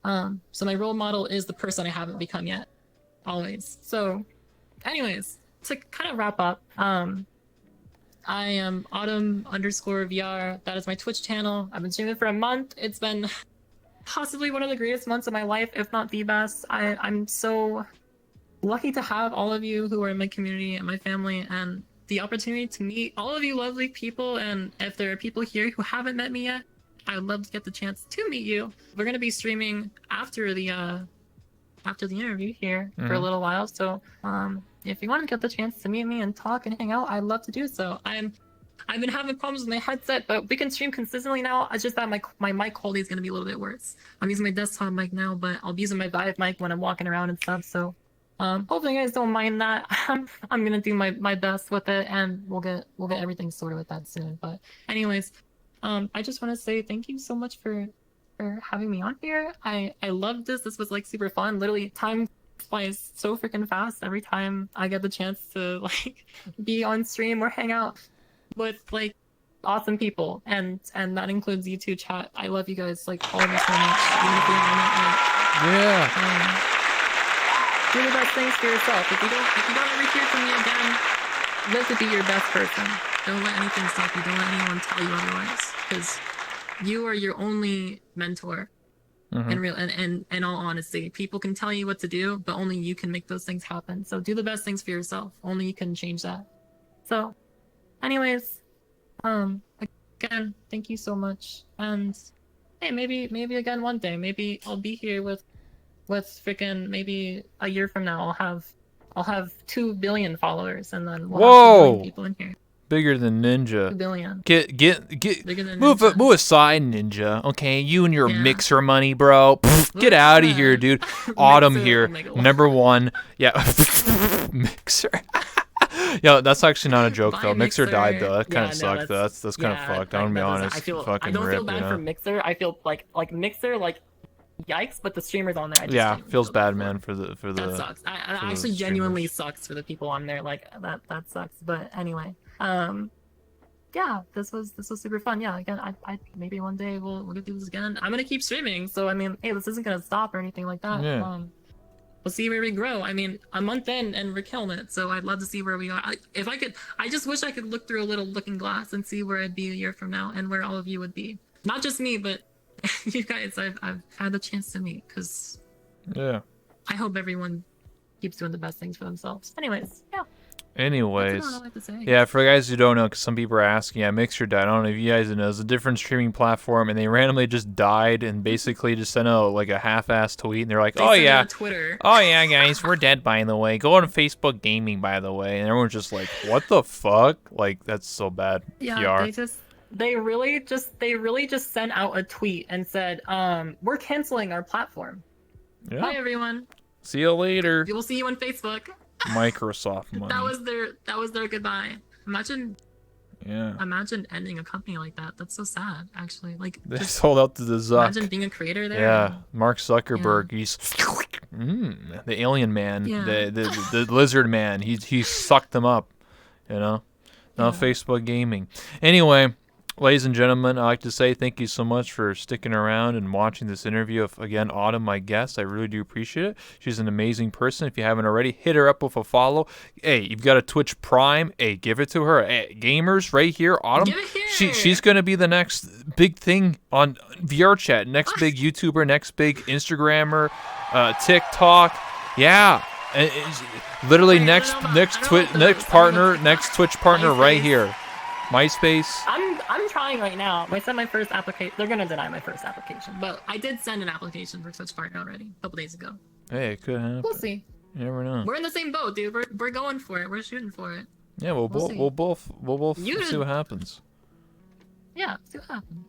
So my role model is the person I haven't become yet, always. So, anyways, to kind of wrap up, I am Autumn_VR. That is my Twitch channel. I've been streaming for a month. It's been possibly one of the greatest months of my life, if not the best. I'm so lucky to have all of you who are in my community and my family and the opportunity to meet all of you lovely people. And if there are people here who haven't met me yet, I would love to get the chance to meet you. We're gonna be streaming after the interview here for a little while. So if you want to get the chance to meet me and talk and hang out, I'd love to do so. I've been having problems with my headset, but we can stream consistently now. It's just that my mic quality is gonna be a little bit worse. I'm using my desktop mic now, but I'll be using my Vive mic when I'm walking around and stuff. So hopefully you guys don't mind that. I'm gonna do my best with it, and we'll get everything sorted with that soon. But anyways, I just want to say thank you so much for having me on here. I loved this. This was like super fun. Literally, time flies so freaking fast every time I get the chance to like be on stream or hang out with like awesome people, and that includes you too, chat. I love you guys, like all of you so much. Even if you're not like, Yeah. do the best things for yourself. If you don't ever hear from me again, live to be your best person. Don't let anything stop you. Don't let anyone tell you otherwise, because you are your only mentor. In all honesty, people can tell you what to do, but only you can make those things happen. So do the best things for yourself. Only you can change that. So, anyways, again, thank you so much. And hey, maybe again one day. Maybe I'll be here with freaking maybe a year from now. I'll have 2 billion followers, and then we'll have 2 billion people in here. Bigger than 2 Ninja. billion. Get Bigger than move Ninja. move aside, Ninja. Okay, you and your Yeah. mixer money, bro. Pfft, get out of here, dude. Autumn Mixer, here, oh my God. number 1. Yeah, mixer. Yo, that's actually not a joke Bye, though. Mixer died though. That Yeah, kind of no, sucked though. That's kind of fucked. I'm gonna be honest. I feel Fucking I don't rip, feel bad you know? for Mixer. I feel like Mixer, like yikes, but the streamers on there, I just Yeah, genuinely feels feel bad, for. man, for the That sucks. I for the actually genuinely streamers. sucks for the people on there. Like that sucks. But anyway, yeah, this was super fun. Yeah, again, I maybe one day we'll do this again. I'm gonna keep streaming. So I mean, hey, this isn't gonna stop or anything like that. Yeah. we'll see where we grow. I mean, a month in and we're killing it. So I'd love to see where we are. If I could, I just wish I could look through a little looking glass and see where I'd be a year from now and where all of you would be. Not just me, but you guys I've had the chance to meet, because Yeah. I hope everyone keeps doing the best things for themselves. Anyways, yeah. Anyways, That's all I like to say. yeah, for guys who don't know, because some people are asking, yeah, Mixer died. I don't know if you guys know. It's a different streaming platform, and they randomly just died and basically just sent out like a half-assed tweet, and they're like, They oh sent it yeah, on Twitter. oh yeah, guys, we're dead, by the way. Go on Facebook Gaming, by the way. And everyone's just like, what the fuck? Like, that's so bad. Yeah, PR. they really just sent out a tweet and said, we're canceling our platform. Bye Yeah. everyone. See you later. We'll see you on Facebook. Microsoft money. That was their goodbye. Imagine Yeah. ending a company like that. That's so sad, actually. Like, They just sold out to the Zuck. imagine being a creator there. Yeah, Mark Zuckerberg. He's the alien man, Yeah. the lizard man. He sucked them up, you know. Now Yeah. Facebook Gaming. Anyway, ladies and gentlemen, I'd like to say thank you so much for sticking around and watching this interview of, again, Autumn, my guest. I really do appreciate it. She's an amazing person. If you haven't already, hit her up with a follow. Hey, you've got a Twitch Prime. Hey, give it to her. Hey, gamers, right here, Autumn. Give it here. She's going to be the next big thing on VR chat. Next big YouTuber, next big Instagrammer, TikTok. Yeah. And literally Wait, next I don't know next about Twitch those. next I don't partner, know. next Twitch partner right MySpace. here. MySpace. I'm trying right now. I sent my first application. They're gonna deny my first application, but I did send an application for Twitch Partner already a couple days ago. Hey, it could happen. We'll see. You never know. We're in the same boat, dude. We're going for it. We're shooting for it. Yeah, we'll see. both You see did- what happens. Yeah, see what happens.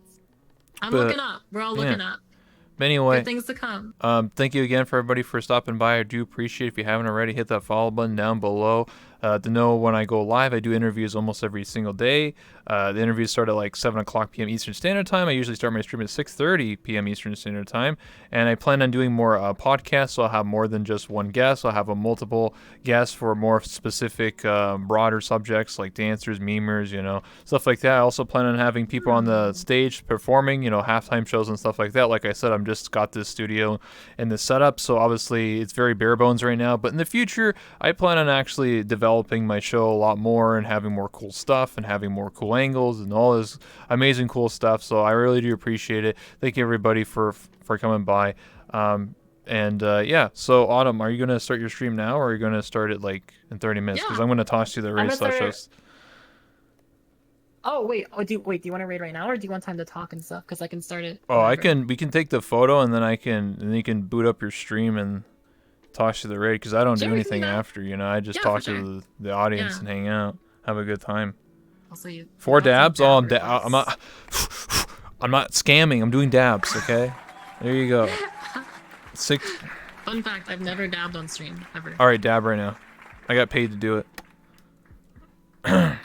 I'm But- looking up. We're all looking up. But anyway, Good things to come. thank you again for everybody for stopping by. I do appreciate it. If you haven't already, hit that follow button down below to know when I go live. I do interviews almost every single day. The interviews start at like 7 o'clock p.m. Eastern Standard Time. I usually start my stream at 6:30 p.m. Eastern Standard Time. And I plan on doing more podcasts, so I'll have more than just one guest. I'll have a multiple guests for more specific, broader subjects like dancers, memers, stuff like that. I also plan on having people on the stage performing, halftime shows and stuff like that. Like I said, I'm just got this studio and this setup, so obviously it's very bare bones right now. But in the future, I plan on actually developing my show a lot more and having more cool stuff and having more cool angles and all this amazing cool stuff. So I really do appreciate it. Thank you everybody for coming by. Yeah, so Autumn, are you gonna start your stream now, or are you gonna start it like in 30 minutes? Because Yeah. I'm gonna toss you the raid gonna slash start- host. Oh wait. Do you want to raid right now, or do you want time to talk and stuff? Because I can start it. Oh, whenever. we can take the photo and then you can boot up your stream and toss you the raid, because I don't do Sure, we can anything do that. after. I just Yeah, talk for to the audience Yeah. and hang out, have a good time. Also, you. 4 you got dabs? some Oh, dab I'm requests. I'm not scamming. I'm doing dabs. Okay, there you go. 6. Fun fact: I've never dabbed on stream ever. All right, dab right now. I got paid to do it. I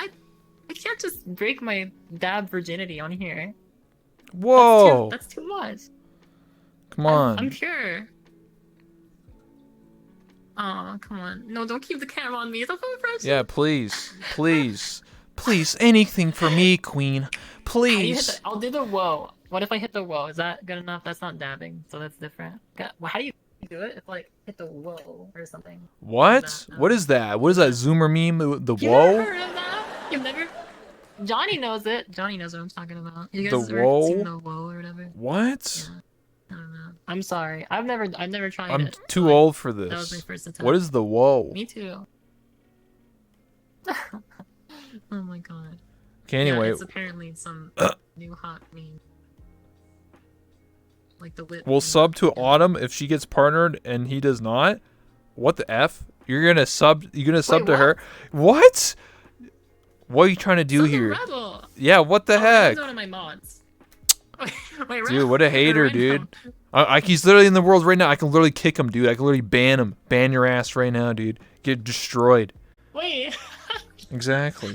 can't just break my dab virginity on here. Whoa! That's too much. Come on. I'm pure. Oh, come on. No, don't keep the camera on me. It's a phone pressure. Yeah, please, anything for me, Queen. How do you hit Please. the, I'll do the whoa. What if I hit the whoa? Is that good enough? That's not dabbing, so that's different. Well, how do you do it? It's like hit the whoa or something. What? No. What is that? What is that Zoomer meme? The You've never whoa? heard of that? You've never. Johnny knows it. Johnny knows what I'm talking about. You The guys ever whoa? seen the whoa or whatever? What? Yeah. I don't know. I'm sorry. I've never tried I'm it. too so old for That was my this. first attempt. What is the whoa? Me too. Oh my god. Okay, Yeah, anyway, it's apparently some new hot meme. Like the whip. we'll meme. sub to Yeah. Autumn if she gets partnered and he does not. What the f? You're gonna sub to what? her? What? What are you trying to do Son of here? Rebel. Yeah, what the Oh, heck? he's one of my mods. Wait, Dude, what a hater, dude. Rhino. He's literally in the world right now. I can literally kick him, dude. I can literally ban him. Ban your ass right now, dude. Get destroyed. Wait. Exactly.